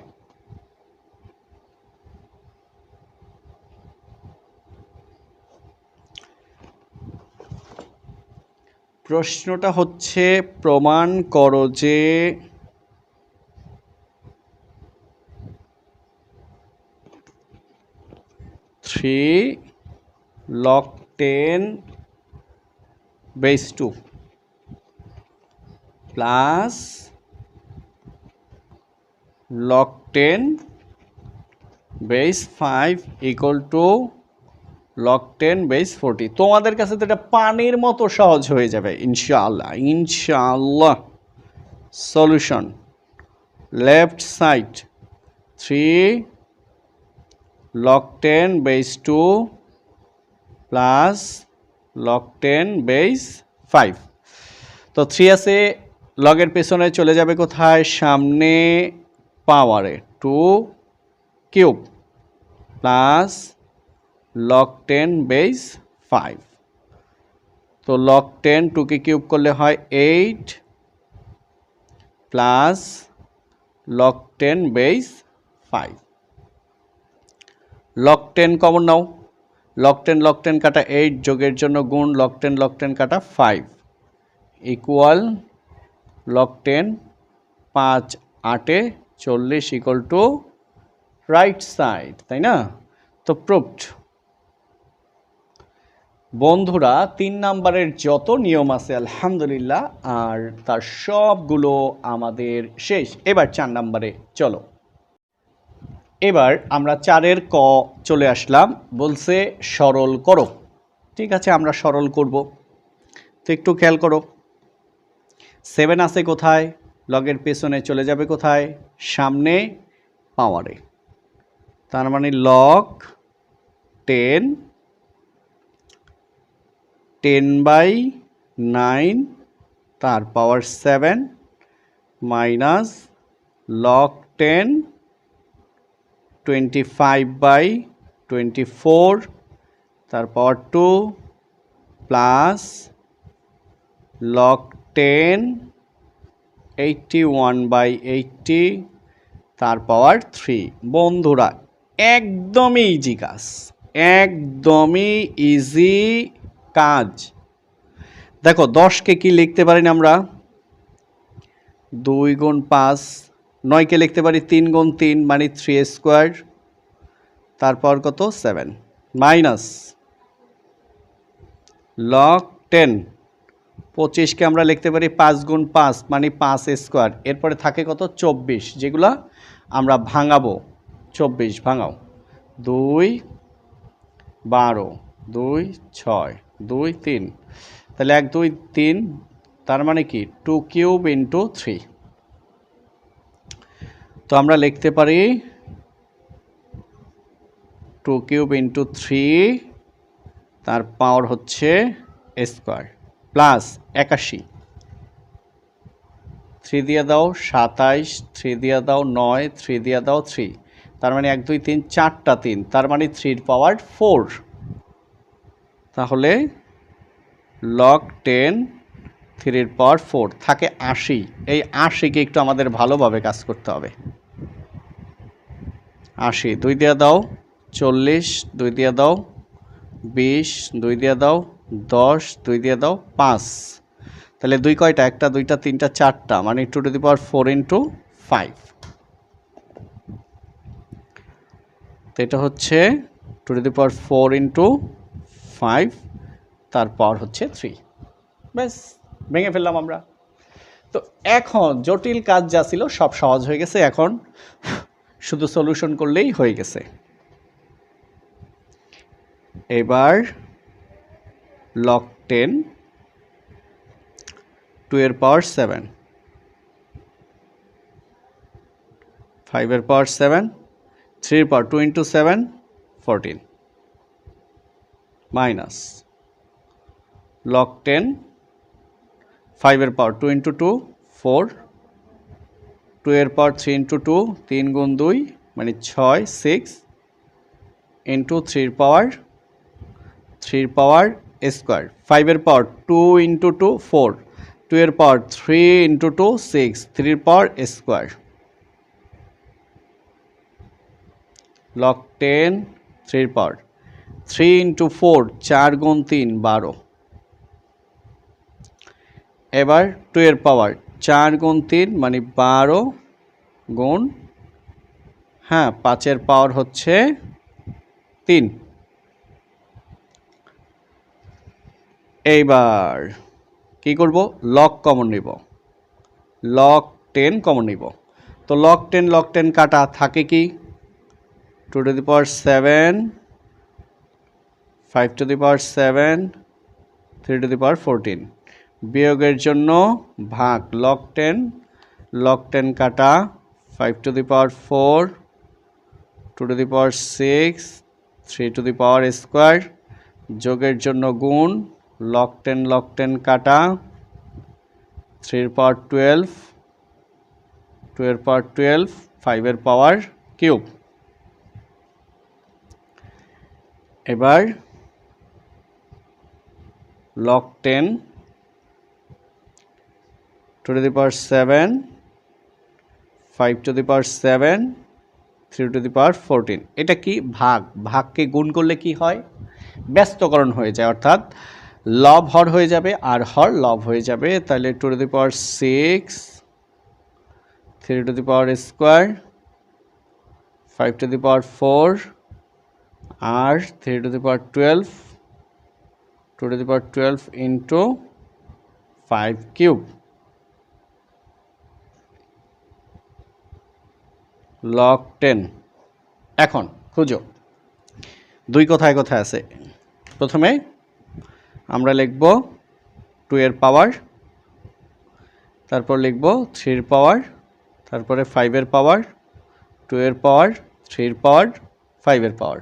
প্রশ্নটা হচ্ছে প্রমাণ করো যে three log 10 base 2 plus log 10 base 5 equal to log 10 base 40। তোমাদের কাছে তো এটা পানির মতো সহজ হয়ে যাবে ইনশাআল্লাহ। ইনশাআল্লাহ solution left side 3 log 10 base 2 plus log 10 base 5। তো 3 আছে লগের পেছনে চলে যাবে কোথায়, সামনে পাওয়ারে 2 কিউব প্লাস log 10 base 5। তো log 10 2 কে কিউব করলে হয় 8 plus log 10 base 5। log 10 common নাও, log 10 কাটা 8 যোগের জন্য গুণ log 10 কাটা 5 equal log 10 5 8 40 equal to right side, তাই না? তো প্রুভড। বন্ধুরা 3 নাম্বারের যত নিয়ম আছে আলহামদুলিল্লাহ আর তার সবগুলো আমাদের শেষ। এবার 4 নাম্বারে চলো। এবার আমরা 4-এর ক চলে আসলাম, বলছে সরল করো। ঠিক আছে, আমরা সরল করব। তো একটু খেয়াল করো, 7 আছে কোথায়, লগের পেছনে চলে যাবে কোথায়, সামনে পাওয়ারে। তার মানে লগ 10 10/9 তার পাওয়ার 7 মাইনাস লগ 10 25/24 তার পাওয়ার 2 প্লাস লগ 10 81/80 তার পাওয়ার 3। বন্ধুরা একদমই ইজি কাজ, একদমই ইজি কাজ। দেখো 10কে কি লিখতে পারি না আমরা, 2 গুণ 5, 9কে লিখতে পারি 3 গুণ 3 মানে 3 স্কোয়ার, তারপর কত 7 মাইনাস লগ 10 25কে আমরা লিখতে পারি 5 গুণ 5 মানে 5 স্কোয়ার, এরপরে থাকে কত 24, যেগুলা আমরা ভাঙাবো। 24 ভাঙাও, 2 12 2 6 2 3, তাহলে 1 2 3 তার মানে কি 2 কিউব ইন্টু 3। তো আমরা লিখতে পারি 2 কিউব ইন্টু 3 তার পাওয়ার হচ্ছে স্কোয়ার প্লাস 81, 3 দিয়ে দাও 27, 3 দিয়ে দাও 9, 3 দিয়ে দাও 3, তার মানে 1 2 3 4টা 3, তার মানে 3 এর পাওয়ার 4। তাহলে লগ 10 3 এর পাওয়ার 4 থাকে 80। এই 80কে একটু আমাদের ভালোভাবে কাজ করতে হবে। 80 2 দিয়ে দাও 40, 2 দিয়ে দাও 20, 2 দিয়ে দাও 10, 2 দিয়ে দাও 5, তাহলে 2 কয়টা, একটা 2টা 3টা 4টা, মানে 2 টু দি পাওয়ার 4 ইন্টু 5। তো এটা হচ্ছে 2 টু দি পাওয়ার 4 ইন্টু 5, তার পাওয়ার হচ্ছে 3। ব্যাস, ভেঙে ফেললাম আমরা। তো এখন জটিল কাজ যা ছিল সব সহজ হয়ে গেছে, এখন শুধু সলিউশন করলেই হয়ে গেছে। এবার লগ 10 2 এর পাওয়ার 7, 5 এর পাওয়ার 7, 3 এর পাওয়ার 2 ইন্টু 7 14 মাইনাস লগ 10 5 এর পাওয়ার 2 ইন্টু 2 4, 2 এর পাওয়ার 3 ইন্টু 2 3 গুণ 2 মানে 6 6 ইন্টু 3 এর পাওয়ার স্কোয়ার, 5 এর পাওয়ার 2 ইন্টু 2 4, 2 এর পাওয়ার 3 ইন্টু 2 6, 3 এর পাওয়ার স্কোয়ার লগ 10 3 এর পাওয়ার 3 ইন্টু 4 4 গুণ 3 12। এবার 2 এর পাওয়ার 4 গুণ 3 মানে 12 গুণ 5 এর পাওয়ার হচ্ছে 3। এইবার কি করব, লগ কমন নিব, লগ 10 কমন নিব। তো লগ 10 কাটা থাকে কি 2 to the power 7, 5 to the power 7, 3 to the power 14, বিয়োগের জন্য ভাগ, লগ 10 কাটা 5 to the power 4, 2 to the power 6, 3 to the power square, যোগের জন্য গুণ, লগ 10 কাটা 3 এর পাওয়ার 12, 2 এর পাওয়ার 12, 5 এর পাওয়ার কিউব। এবার log 10 2 to the power 7, 5 to the power 7, 3 to the power 14, এটা কি ভাগ, ভাগকে গুণ করলে কি হয়, ব্যস্তকরণ হয়ে যায়, অর্থাৎ লব হর হয়ে যাবে আর হর লব হয়ে যাবে। তাহলে 2 to the power 6, 3 to the power square, 5 to the power 4 আর 3 to the power 12, 2 to the power 12 into 5 cube log 10। এখন খুঁজো 2 কোথায় কোথায় আছে। প্রথমে আমরা লিখব 2 এর পাওয়ার, তারপর লিখব 3 এর পাওয়ার, তারপরে 5 এর পাওয়ার, 2 এর পাওয়ার, 3 এর পাওয়ার, 5 এর পাওয়ার।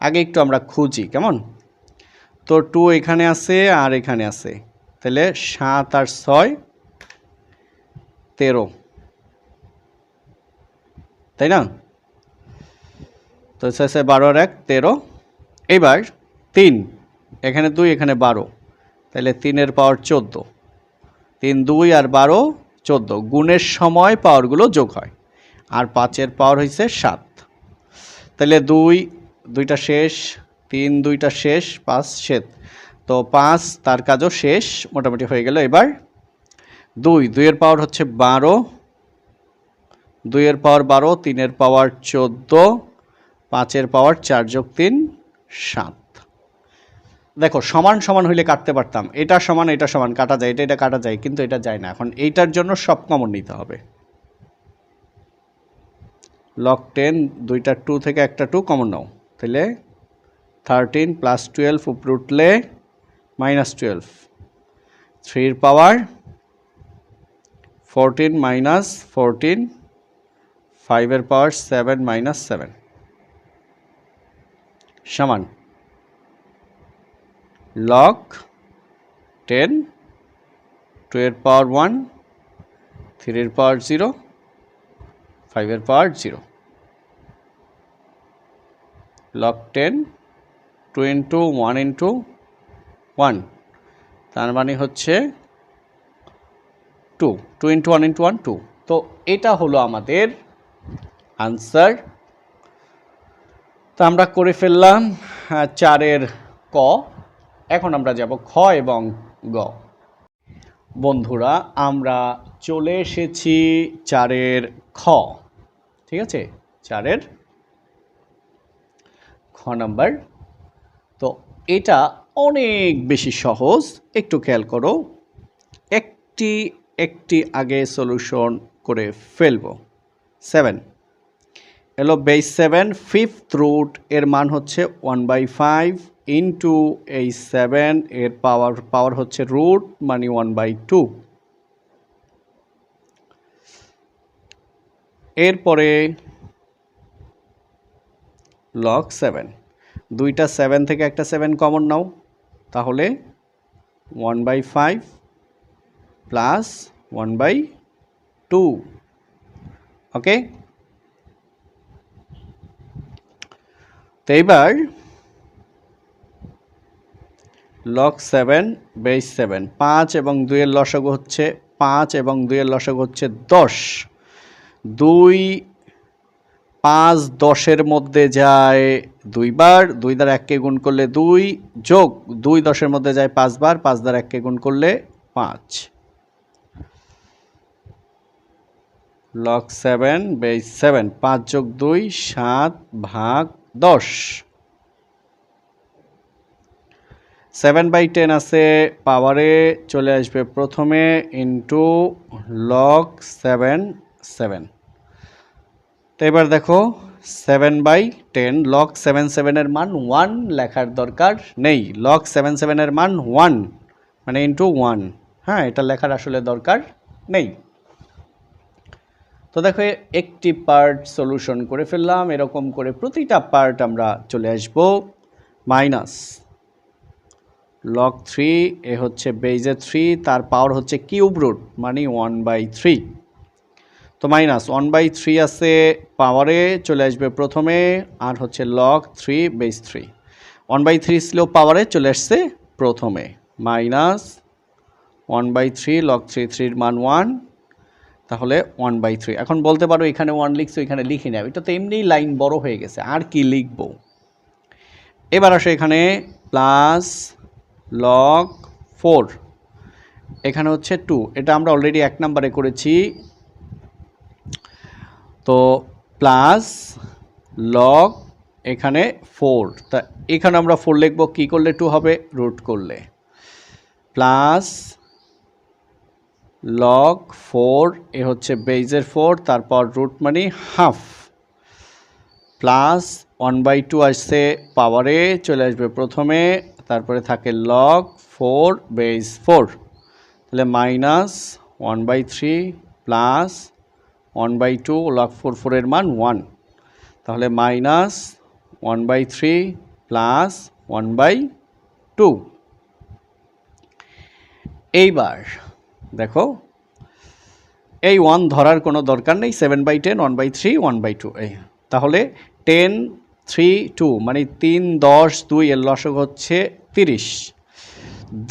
আগে একটু আমরা খুঁজি কেমন। তো 2 এখানে আছে আর এখানে আছে, তাহলে 7 আর 6 13, তাই না। তো 6 12 আর 1 13। এবার 3 এখানে 2 এখানে 12, তাহলে 3 এর পাওয়ার 14, 3 2 আর 12 14, গুণের সময় পাওয়ারগুলো যোগ হয়, আর 5 এর পাওয়ার হয়েছে 7, তাহলে 2টা শেষ, 3 2টা শেষ, 5 শেষ, তো 5 তার কাজও শেষ মোটামুটি হয়ে গেল। এবার 2 এর পাওয়ার হচ্ছে 12, 2 এর পাওয়ার 12, 3 এর পাওয়ার 14, 5 এর পাওয়ার 4 যোগ 3 7। দেখো সমান সমান হইলে কাটতে পারতাম, এটা সমান কাটা যায়, এটা কাটা যায়, কিন্তু এটা যায় না। এখন এইটার জন্য সব কমন নিতে হবে। লগ 10 2টা 2 থেকে একটা 2 কমন নাও, তাহলে 13 প্লাস 12 উপরে উঠলে -12, 3 এর পাওয়ার 14 মাইনাস 14, 5 পাওয়ার 7 মাইনাস 7 সমান লগ 10, 2 এর পাওয়ার 1, 3 এর পাওয়ার 0, 5 এর পাওয়ার 0, লগ 10, 2 ইন্টু 1 ইন্টু 1, তার মানে হচ্ছে 2, 2 ইন্টু 1 ইন্টু 1, 2। তো এটা হলো আমাদের আনসার। তো আমরা করে ফেললাম 4-এর ক। এখন আমরা যাব খ এবং গ। বন্ধুরা আমরা চলে এসেছি 4-এর খ, ঠিক আছে, 4-এর খ নাম্বার। তো এটা অনেক বেশি সহজ, একটু খেয়াল করো, একটি আগে সলিউশন করে ফেলবো। 7 এলো বেস 7, ফিফথ রুট এর মান হচ্ছে 1/5 ইন্টু এই 7 এর পাওয়ার হচ্ছে রুট মানে 1/2। এরপরে লগ 7, দুইটা 7 থেকে একটা 7 কমন নাও, তাহলে 1/5 প্লাস 1/2। ওকে, তো এইবার লগ 7 বেস 7, 5 এবং 2 এর লসাগু হচ্ছে 5 এবং 2 এর লসাগু হচ্ছে 10। 2 5 10-এর মধ্যে যায় 2 বার, 2 দ্বারা 1কে গুণ করলে 2, যোগ 2 10-এর মধ্যে যায় 5 বার, 5 দ্বারা 1কে গুণ করলে 5। লগ 7 বেস 7, 5 যোগ 2 7 ভাগ 10। 7/10 আছে, পাওয়ারে চলে আসবে প্রথমে ইন্টু লগ 7 7। তো এবার দেখো 7/10, লগ 7 এর মান 1 লেখার দরকার নেই, লগ 7 এর মান 1 মানে ইন্টু 1, হ্যাঁ, এটা লেখার আসলে দরকার নেই। তো দেখো একটি পার্ট সলিউশন করে ফেললাম, এরকম করে প্রতিটা পার্ট আমরা চলে আসব। মাইনাস লগ 3, এ হচ্ছে বেজে 3, তার পাওয়ার হচ্ছে কিউব রুট মানে 1/3। তো মাইনাস 1/3 আছে, পাওয়ারে চলে আসবে প্রথমে, আর হচ্ছে লগ 3 বেস 3, 1/3 ছিল পাওয়ারে চলে আসছে প্রথমে, মাইনাস 1/3 লগ 3 মান 1, তাহলে 1/3। এখন বলতে পারো এখানে 1 লিখছো, এখানে লিখি না, এটা তো এমনিই লাইন বড় হয়ে গেছে, আর কি লিখবো। এবার আসে এখানে প্লাস লগ 4, এখানে হচ্ছে 2, এটা আমরা অলরেডি 1 নম্বরে করেছি। তো প্লাস লগ এখানে 4, তা এখানে আমরা 4 লিখবো, কি করলে 2 হবে, রুট করলে, প্লাস লগ 4, এ হচ্ছে বেজের 4, তারপর রুট মানে হাফ, প্লাস 1/2 আসছে, পাওয়ারে চলে আসবে প্রথমে, তারপরে থাকে লগ 4 বেস 4, তাহলে মাইনাস 1/3 প্লাস 1/2 লগ 4, 4 এর মান 1, তাহলে মাইনাস 1/3 প্লাস 1/2। এইবার দেখো এই 1 ধরার কোনো দরকার নেই, 7/10, 1/3, 1/2, এই তাহলে 10 3 2 মানে 3 10 2 এর লসক হচ্ছে 30।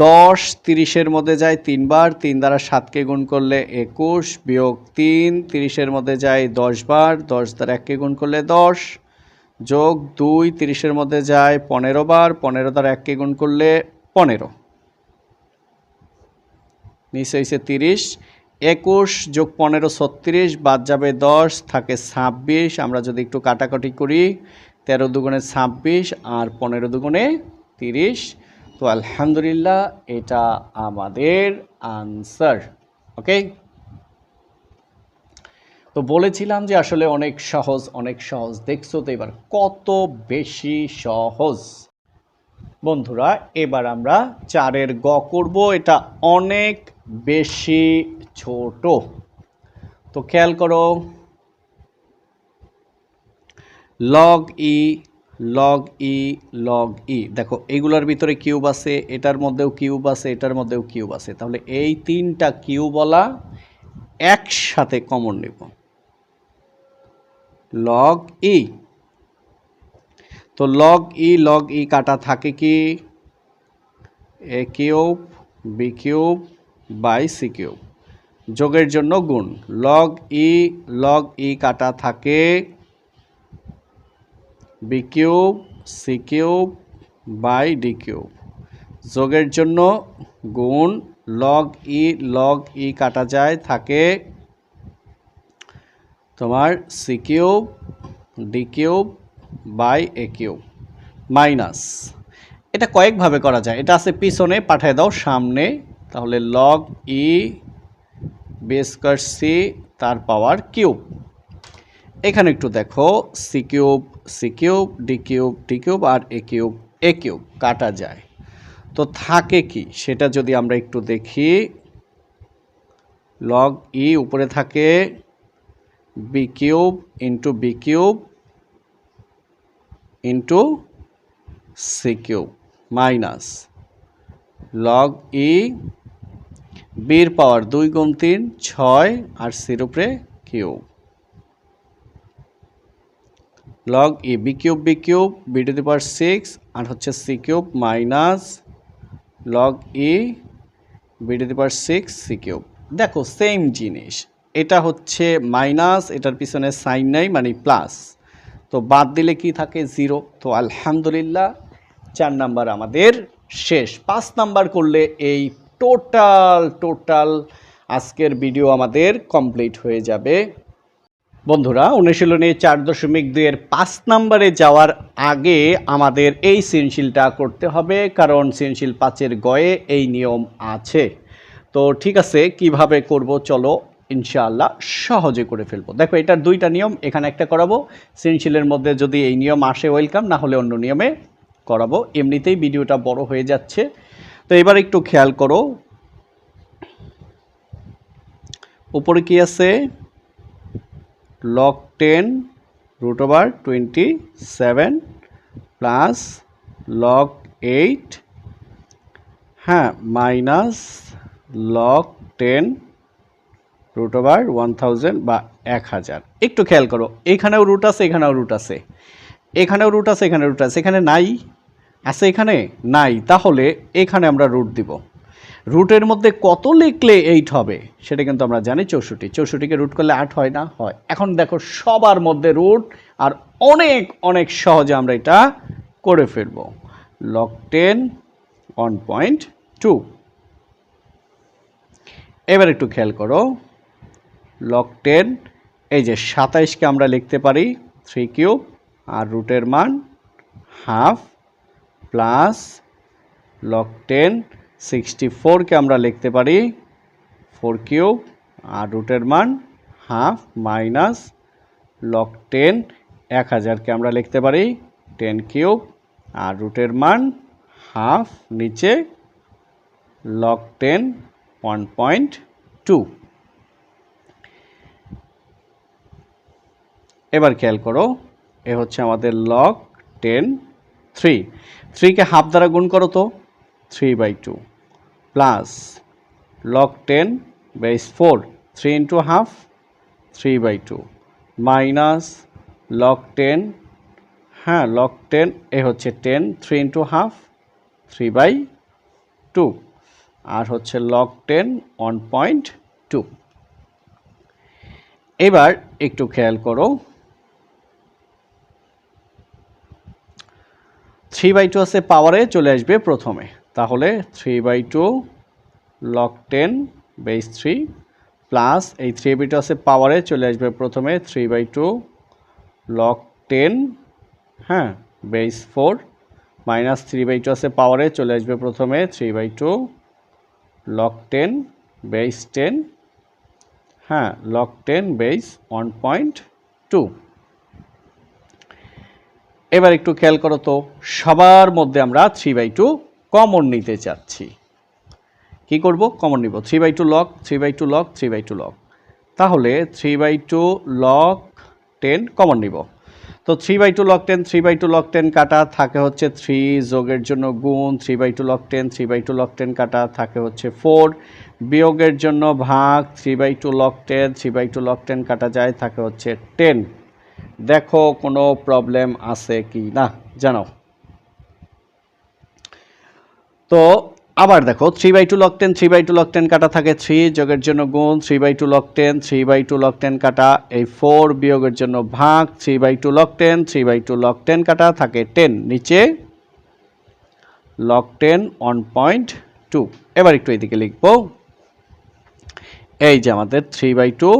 10 30-এর মধ্যে যায় 3 বার, 3 দ্বারা 7কে গুণ করলে 21, বিয়োগ 3 30-এর মধ্যে যায় 10 বার, 10 দ্বারা 1কে গুণ করলে 10, যোগ 2 30-এর মধ্যে যায় 15 বার, 15 দ্বারা 1কে গুণ করলে 15, নিচে হয়েছে 30। 21 যোগ 15 36, বাদ যাবে 10, থাকে 26। আমরা যদি একটু কাটাকাটি করি, 13 দুগুণে 26 আর 15 দুগুণে 30। তো আলহামদুলিল্লাহ এটা আমাদের আনসার। ওকে, তো বলেছিলাম যে আসলে অনেক সহজ, অনেক সহজ, দেখছো তো এবার কত বেশি সহজ। বন্ধুরা এবার আমরা 4-এর গ করব, এটা অনেক বেশি ছোট। তো খেয়াল করো log e log e log e, দেখো এইগুলোর ভিতরে কিউব আছে, এটার মধ্যেও কিউব আছে, এটার মধ্যেও কিউব আছে, তাহলে এই তিনটা কিউবওয়ালা একসাথে কমন নেব লগ ই। তো লগ ই কাটা থাকে কি a cube b cube by c cube, যোগের জন্য গুণ লগ ই কাটা থাকে b cube c cube by d cube, যোগের জন্য গুণ লগ ই কাটা যায় থাকে তোমার c cube d cube by a cube minus, এটা কয়েকভাবে করা যায়, এটা আছে পিছনে, পাঠিয়ে দাও সামনে, তাহলে log e b square c তার পাওয়ার কিউব। এখানে একটু দেখো সি কিউব ডি কিউব আর এ কিউব কাটা যায়, তো থাকে কি সেটা যদি আমরা একটু দেখি, লগ ই উপরে থাকে b cube into c cube minus log e বির পাওয়ার 2 গুণ 3 6 আর সির উপরে cube, log e b cube b to the power 6 আর হচ্ছে c cube minus log e b to the power 6 c cube. দেখো সেম জিনিস, এটা হচ্ছে মাইনাস, এটার পিছনে সাইন নাই মানে প্লাস, তো বাদ দিলে কি থাকে 0। তো আলহামদুলিল্লাহ 4 নাম্বার আমাদের শেষ। 5 নাম্বার করলে এই টোটাল আজকের ভিডিও আমাদের কমপ্লিট হয়ে যাবে। বন্ধুরা, অনুশীলনী 4.2 এর 5 নাম্বারে যাওয়ার আগে আমাদের এই সৃজনশীলটা করতে হবে, কারণ সৃজনশীল 5-এর গয়ে এই নিয়ম আছে। তো ঠিক আছে, কিভাবে করব চলো ইনশাআল্লাহ সহজে করে ফেলবো। দেখো এটার 2টা নিয়ম, এখানে একটা করাবো, সৃজনশীলের মধ্যে যদি এই নিয়ম আসে ওয়েলকাম, না হলে অন্য নিয়মে করাবো, এমনিতেই ভিডিওটা বড় হয়ে যাচ্ছে। তো এবার একটু খেয়াল করো, উপরে কি আছে log 10 √27 প্লাস log 8 হ্যাঁ মাইনাস log 10 √1000 বা 1000। একটু খেয়াল করো, এখানেও রুট আছে, এখানেও রুট আছে, এখানেও রুট আছে, এখানে রুট আছে, এখানে নাই আছে, এখানে নাই, তাহলে এখানে আমরা রুট দিব। রুটের মধ্যে কত লিখলে 8 হবে সেটা কিন্তু আমরা জানি 64, 64কে রুট করলে 8 হয় না? হয়। এখন দেখো সবার মধ্যে রুট, আর অনেক সহজে আমরা এটা করে ফেলবো। log 10 1.2। এবার একটু খেয়াল করো, log 10 এই যে 27কে আমরা লিখতে পারি 3 কিউব আর রুটের মান হাফ প্লাস log 10 64কে আমরা লিখতে পারি 4 কিউব আর রুটের মান হাফ মাইনাস log 10 1000কে আমরা লিখতে পারি 10 কিউব আর রুটের মান হাফ, নিচে log 10 1.2। এবার খেয়াল করো, এ হচ্ছে আমাদের log 10 3কে হাফ দ্বারা গুণ করো তো 3/2 plus log 10 base 4 3 into half 3/2 minus log 10 হ্যাঁ log 10 এ হচ্ছে 10 3 ইন্টু হাফ 3/2 আর হচ্ছে log 10 1.2। এবার একটু খেয়াল করো, 3/2 আছে পাওয়ারে চলে আসবে প্রথমে, তাহলে 3/2 log 10 বেস 3 প্লাস এই 3/2 আছে পাওয়ারে চলে আসবে প্রথমে 3/2 log 10 হ্যাঁ বেস 4 মাইনাস 3/2 আছে পাওয়ারে চলে আসবে প্রথমে 3/2 log 10 বেস 10 হ্যাঁ log 10 বেস 1.2। এবার একটু খেয়াল করো তো, সবার মধ্যে আমরা 3/2 কমন নিতে চাচ্ছি। কি করব? কমন নিব 3/2 log 3/2 log 3/2 log তাহলে 3/2 লগ 10 কমন নিব। তো 3/2 লগ 10, 3/2 লগ 10 কাটা থাকে হচ্ছে 3, যোগের জন্য গুণ 3/2 লগ 10, 3/2 লগ 10 কাটা থাকে হচ্ছে 4, বিয়োগের জন্য ভাগ 3/2 লগ 10, 3/2 লগ 10 কাটা যায় থাকে হচ্ছে 10। দেখো কোনো প্রবলেম আছে কি না জানাও। তো আবার দেখো 3/2 লগ 10, 3/2 লগ 10 কাটা থাকে 3, যোগের জন্য গুণ 3/2 লগ 10, 3/2 লগ 10 কাটা এই 4, বিয়োগের জন্য ভাগ 3/2 লগ 10, 3/2 লগ 10 কাটা থাকে 10, নিচে লগ 10 1.2। এবার একটু এদিকে লিখব, এই যে আমাদের 3/2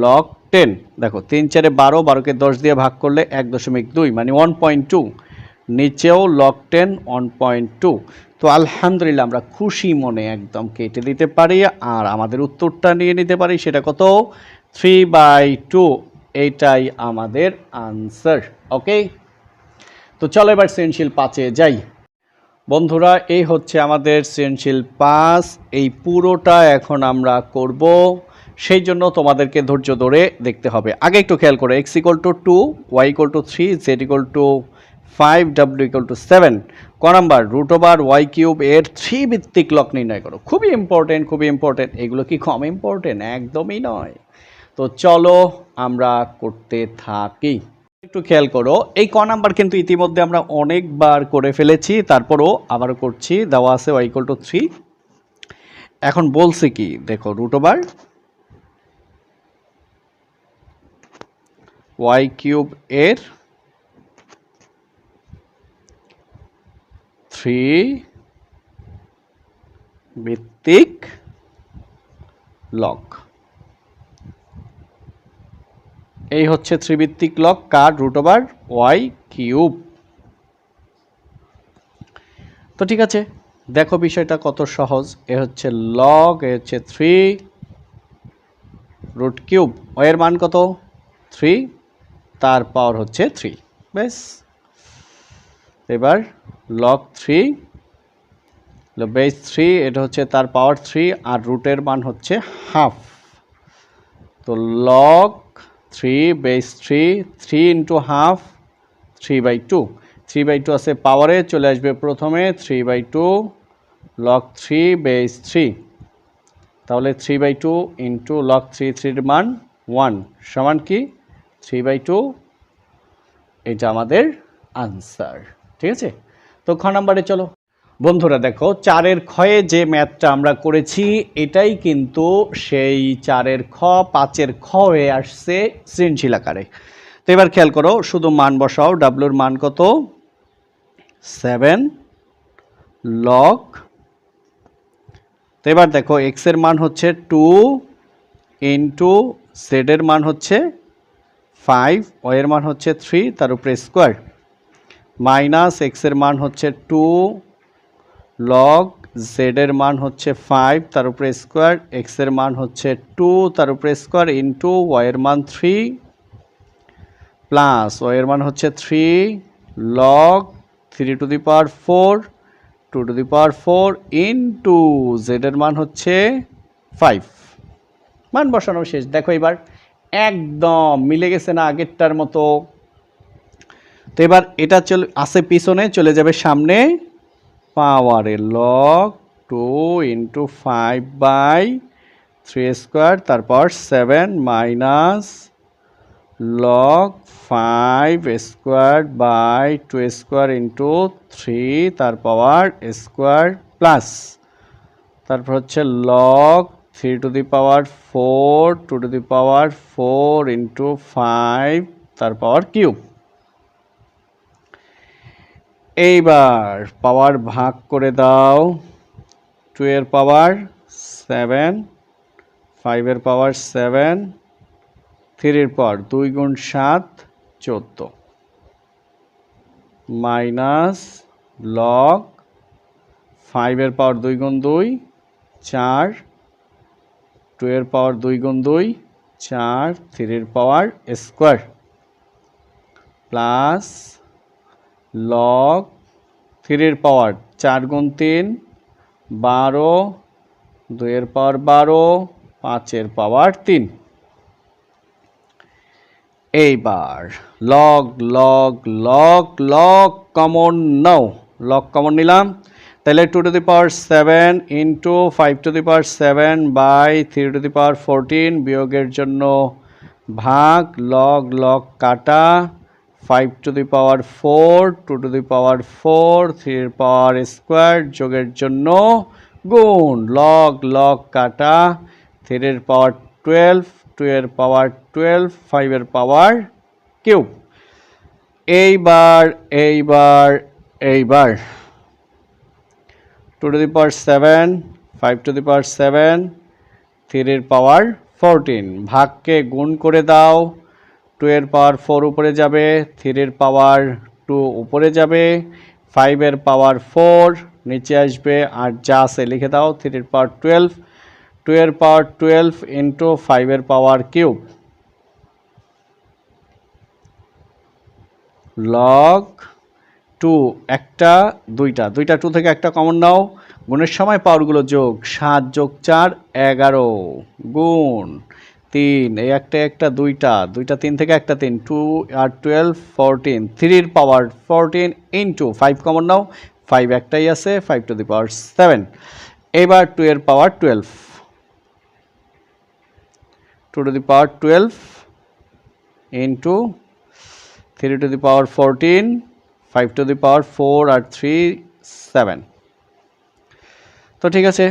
লগ 10, দেখো 3 4 12, 12কে 10 দিয়ে ভাগ করলে 1.2 মানে 1.2, নিচেও লগ 10 1.2। তো আলহামদুলিল্লাহ আমরা খুশি মনে একদম কেটে দিতে পারি আর আমাদের উত্তরটা নিয়ে নিতে পারি। সেটা কত? 3/2। এইটাই আমাদের আনসার। ওকে, তো চলো এবার সৃজনশীল 5-এ যাই। বন্ধুরা এই হচ্ছে আমাদের সৃজনশীল 5, এই পুরোটা এখন আমরা করব, সেই জন্য তোমাদেরকে ধৈর্য ধরে দেখতে হবে। আগে একটু খেয়াল করে, x = 2, y = 3, z = 5, w = 7, ক নাম্বার √y³ এর 3 ভিত্তিক লগ নির্ণয় করো। খুবই ইম্পর্টেন্ট, খুবই ইম্পর্টেন্ট। এগুলো কি কম ইম্পর্টেন্ট? একদমই নয়। তো চলো আমরা করতে থাকি। একটু খেয়াল করো, এই ক নাম্বার কিন্তু ইতিমধ্যে আমরা অনেকবার করে ফেলেছি, তারপরও আবারও করছি। দেওয়া আছে y = 3, এখন বলছে কি দেখো, √y³ এর 3 ভিত্তিক লগ। এই হচ্ছে 3 ভিত্তিক লগ কার? √y³। তো ঠিক আছে, দেখো বিষয়টা কত সহজ। এ হচ্ছে লগ, এ হচ্ছে 3 √3, y এর মান কত? 3, তার পাওয়ার হচ্ছে 3। বেশ, এবার লগ 3 বেস 3, এটা হচ্ছে তার পাওয়ার 3 আর রুটের মান হচ্ছে হাফ। তো লগ 3 বেস 3, 3 × হাফ 3/2, 3/2 আছে পাওয়ারে, চলে আসবে প্রথমে 3/2 লগ 3 বেস 3, তাহলে 3/2 × লগ 3, 3 এর মান 1 সমান কি 3/2। এটা আমাদের আনসার। ঠিক আছে, তো খ নাম্বারে চলো। বন্ধুরা দেখো, 4-এর ক্ষয়ে যে ম্যাথটা আমরা করেছি এটাই কিন্তু সেই 4-এর খ 5-এর খ হয়ে আসছে সৃজনশীল আকারে। তো এবার খেয়াল করো, শুধু মান বসাও। ডাব্লুর মান কত? 7 লগ। তো এবার দেখো এক্স এর মান হচ্ছে 2 ইন্টু জেড এর মান হচ্ছে 5, ওয়াই এর মান হচ্ছে 3, তার উপরে স্কোয়ার, মাইনাস এক্স এর মান হচ্ছে 2 লগ জেড এর মান হচ্ছে 5, তার উপরে স্কোয়ার, এক্স এর মান হচ্ছে 2, তার উপরে স্কোয়ার, ইন্টু ওয়াই এর মান 3 প্লাস ওয়াই এর মান হচ্ছে 3 লগ 3⁴ 2⁴ ইন্টু জেড এর মান হচ্ছে 5। মান বসানো শেষ। দেখো এবার একদম মিলে গেছে না আগেরটার মতো। তো এবার এটা আসে পিছনে, চলে যাবে সামনে, পাওয়ারে লগ 2 × 5/3² তারপর 7 মাইনাস লগ 5² ইন্টু 3 তার পাওয়ার স্কোয়ার প্লাস, তারপর হচ্ছে লগ 3⁴ 2⁴ ইন্টু 5 তার পাওয়ার কিউব। এইবার পাওয়ার ভাগ করে দাও, 2 এর পাওয়ার 7, 5 এর পাওয়ার 7, 3 এর পাওয়ার 2 × 7 14 মাইনাস লগ 5 এর পাওয়ার 2 × 2 4, 2 এর পাওয়ার 2 × 2 4, 3 এর পাওয়ার স্কোয়ার প্লাস লগ 3 এর পাওয়ার 4 × 3 12, 2 এর পাওয়ার 12 5 এর পাওয়ার 3। এইবার log log log log common নাও, লগ কমন নিলাম, তাহলে 2 to the power 7 into 5 to the power 7 by 3 to the power 14, বিয়োগের জন্য ভাগ, লগ লগ কাটা, 5 to the power 4, 2 to the power 4, 3 এর পাওয়ার স্কোয়ার, যোগের জন্য গুণ, লগ লগ কাটা, 3 এর পাওয়ার 12, 2 এর পাওয়ার 12, 5 এর পাওয়ার কিউব। এইবার 2 to the power 7, 5 to the power 7, 3 এর পাওয়ার 14, ভাগকে গুণ করে দাও, 2 এর পাওয়ার 4 উপরে যাবে, 3 এর পাওয়ার 2 উপরে যাবে, 5 এর পাওয়ার 4 নিচে আসবে, আর যা আছে লিখে দাও, 3 এর পাওয়ার 12, 2 এর পাওয়ার 12 ইন্টু 5 এর পাওয়ার কিউব, লগ 2, একটা দুইটা 2 থেকে একটা কমন নাও, গুণের সময় পাওয়ারগুলো যোগ, 7 যোগ 4 11, গুণ 3, এই একটা দুইটা 3 থেকে একটা 3, 2 আর 12 14, 3 এর পাওয়ার 14 ইন্টু 5 কমন নাও, 5 একটাই আছে, 5 টু দি পাওয়ার 7। এবার 2 এর power 12, 2 to the power 12 into 3 to the power 14, 5 to the power 4 আর 3 7। তো ঠিক আছে,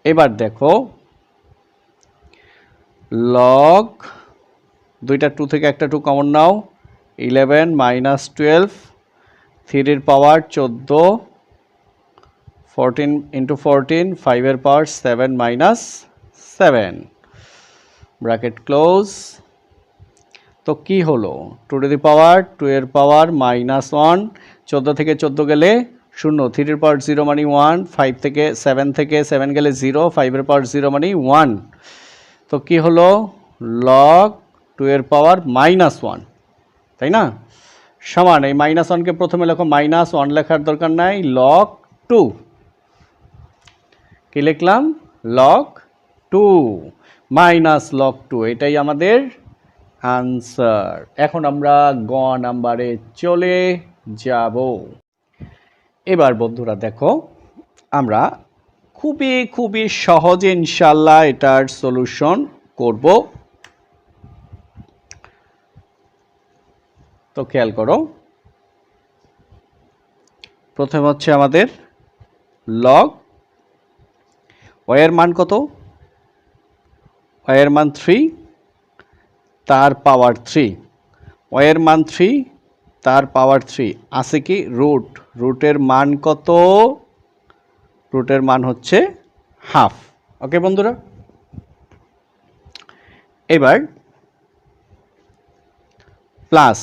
এবার দেখো লগ 2 থেকে একটা 2 কমন নাও, 11 মাইনাস 12, 3 এর পাওয়ার 14, 14 ইন্টু 14, 5 এর পাওয়ার 7 মাইনাস 7, ব্র্যাকেট ক্লোজ। তো কি হলো, 2 টু দি পাওয়ার 2 এর পাওয়ার মাইনাস 1, 14 থেকে 14 গেলে 0, 3 এর পাওয়ার 0 মানে 1, 5 থেকে 7 গেলে 0, 5 এর পাওয়ার 0 মানে 1। তো কি হলো, লগ 2 এর পাওয়ার মাইনাস 1, তাই না, সমান, এই মাইনাস 1কে প্রথমে লেখো, মাইনাস 1 লেখার দরকার নাই, লগ 2, কি লিখলাম, লগ 2 মাইনাস লগ 2, এটাই আমাদের আনসার। এখন আমরা গ নাম্বারে চলে যাব। এবার বন্ধুরা দেখো, আমরা খুবই সহজে ইনশাল্লাহ এটার সলিউশন করব। তো খেয়াল করো, প্রথম হচ্ছে আমাদের লগ y এর মান কত, y এর মান 3, তার পাওয়ার 3, y এর মান 3, তার পাওয়ার 3, আছে কি রুট, রুটের মান কত, রুটের মান হচ্ছে হাফ। ওকে বন্ধুরা, এবার প্লাস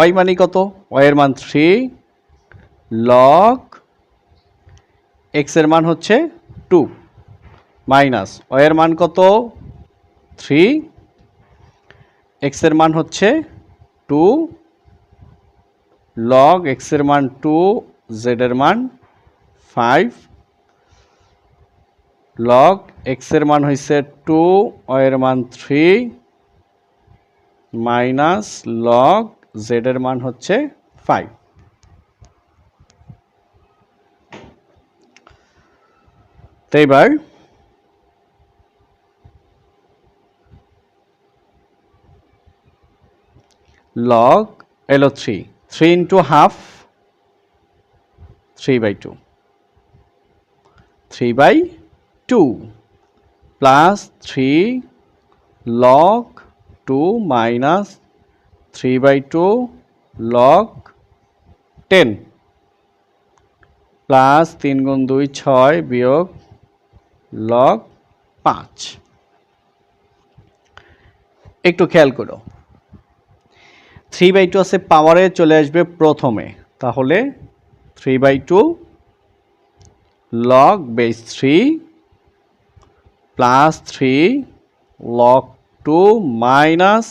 y মানে কত, y এর মান 3, লগ x এর মান হচ্ছে 2, মাইনাস y এর মান কত 3, x এর মান হচ্ছে 2, লগ x এর মান 2, z এর মান 5, লগ x এর মান হইছে 2, y এর মান 3, মাইনাস লগ z এর মান হচ্ছে 5। তো এবার লগ এলো 3 into half, 3/2, 3/2 plus 3 log 2 minus 3/2 log 10 plus 3 গুণ 2 6 বিয়োগ লগ 5। একটু খেয়াল করো, 3/2 আছে পাওয়ারে চলে আসবে প্রথমে, তাহলে 3/2 log base 3 plus 3 log 2 minus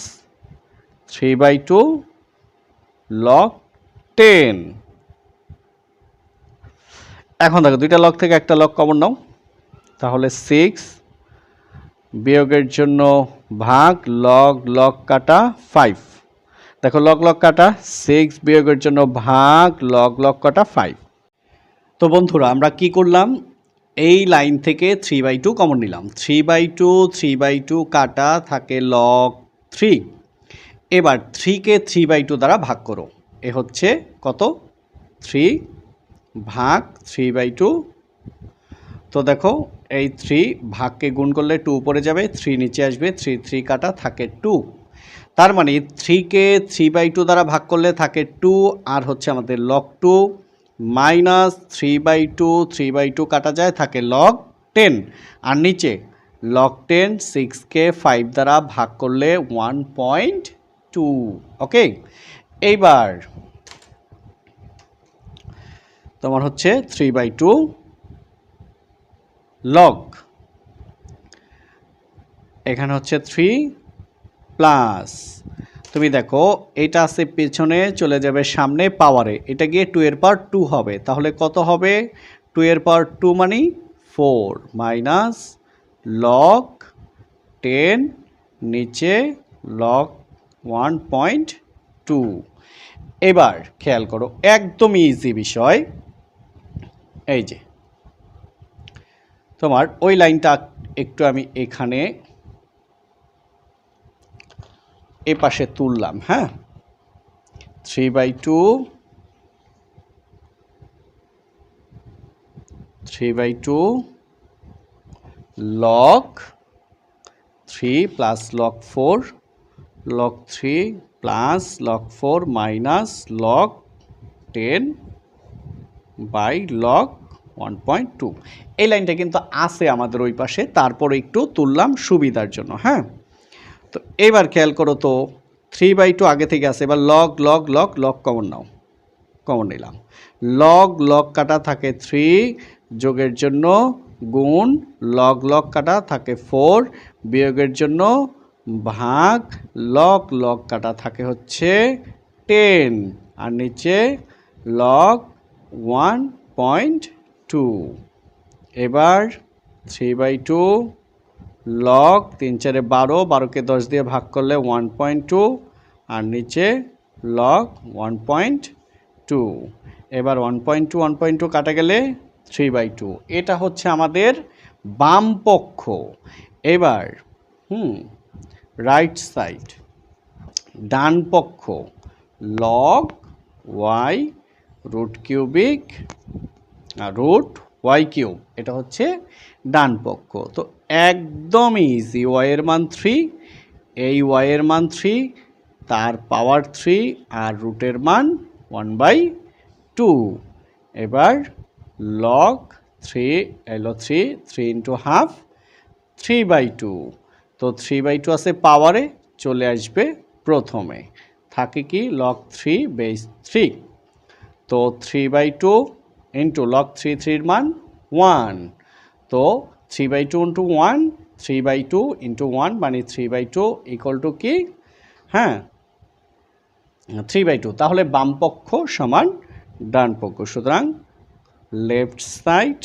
3/2 log 10। এখন দেখো দুইটা লগ থেকে একটা লগ কমন নাও, তাহলে 6 বিয়োগের জন্য ভাগ, লগ লগ কাটা 5। দেখো লগ লগ কাটা 6, বিয়োগের জন্য ভাগ, লগ লগ কাটা 5। তো বন্ধুরা আমরা কি করলাম, এই লাইন থেকে 3/2 কমন নিলাম। 3/2 কাটা থাকে লগ 3। এবার 3কে 3/2 দ্বারা ভাগ করো। এ হচ্ছে কত, 3 ভাগ 3/2। তো দেখো এই 3 ভাগকে গুণ করলে 2 উপরে যাবে, 3 নিচে আসবে, 3 কাটা থাকে 2। তার মানে 3কে 3/2 দ্বারা ভাগ করলে থাকে 2, আর হচ্ছে আমাদের লগ 2 মাইনাস 3/2 কাটা যায় থাকে লগ 10, আর নিচে লগ 10 6কে 5 দ্বারা ভাগ করলে 1.2। ওকে, এইবার তোমার হচ্ছে 3/2 লগ, এখানে হচ্ছে 3 প্লাস, তুমি দেখো এটা আছে পেছনে চলে যাবে সামনে পাওয়ারে, এটা গিয়ে 2 এর পাওয়ার 2 হবে, তাহলে কত হবে, 2 এর পাওয়ার 2 মানে 4 মাইনাস লগ 10 নিচে লগ 1.2। এবার খেয়াল করো একদম ইজি বিষয়, এই যে তোমার ওই লাইনটা একটু আমি এখানে এ পাশে তুললাম। হ্যাঁ, 3/2 log 3 plus log 4, log 3 plus log 4 minus log 10 by log 1.2। এই লাইনটা কিন্তু আছে আমাদের ওই পাশে, তারপরে একটু তুললাম সুবিধার জন্য। হ্যাঁ, তো এবার খেয়াল করো তো 3/2 আগে থেকে আছে, এবার log log log log common নাও, কমন নিলাম, লগ লগ কাটা থাকে 3, যোগের জন্য গুণ, লগ লগ কাটা থাকে 4, বিয়োগের জন্য ভাগ, লগ লগ কাটা থাকে হচ্ছে 10, আর নিচে লগ 1.2। এবার 3/2 লগ 3 4 12, 12কে 10 দিয়ে ভাগ করলে 1.2, আর নিচে লগ 1.2। এবার 1.2 কাটা গেলে 3/2। এটা হচ্ছে আমাদের বাম পক্ষ। এবার রাইট সাইড, ডান পক্ষ, log y root cubic root y cube, এটা হচ্ছে ডান পক্ষ। তো একদম ইজি, ওয়াইয়ের মান 3, এই ওয়াইয়ের মান 3, তার পাওয়ার 3, আর রুটের মান 1/2। এবার লগ 3 এলো 3 ইন্টু হাফ 3/2। তো 3/2 আছে পাওয়ারে, চলে আসবে প্রথমে, থাকে কি লগ 3 বেস 3। তো 3/2 ইন্টু লগ 3 মান 1। তো 3/2 ইন্টু 1, 3/2 ইন্টু 1 মানে 3/2 ইকুয়াল টু কি, হ্যাঁ 3/2। তাহলে বাম পক্ষ সমান ডান পক্ষ, সুতরাং লেফট সাইড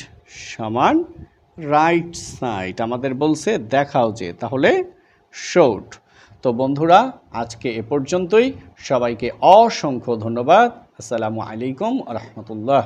সমান রাইট সাইড। আমাদের বলছে দেখাও যে, তাহলে শর্ট। তো বন্ধুরা আজকে এ পর্যন্তই, সবাইকে অসংখ্য ধন্যবাদ। আসসালামু আলাইকুম ওয়া রাহমাতুল্লাহ।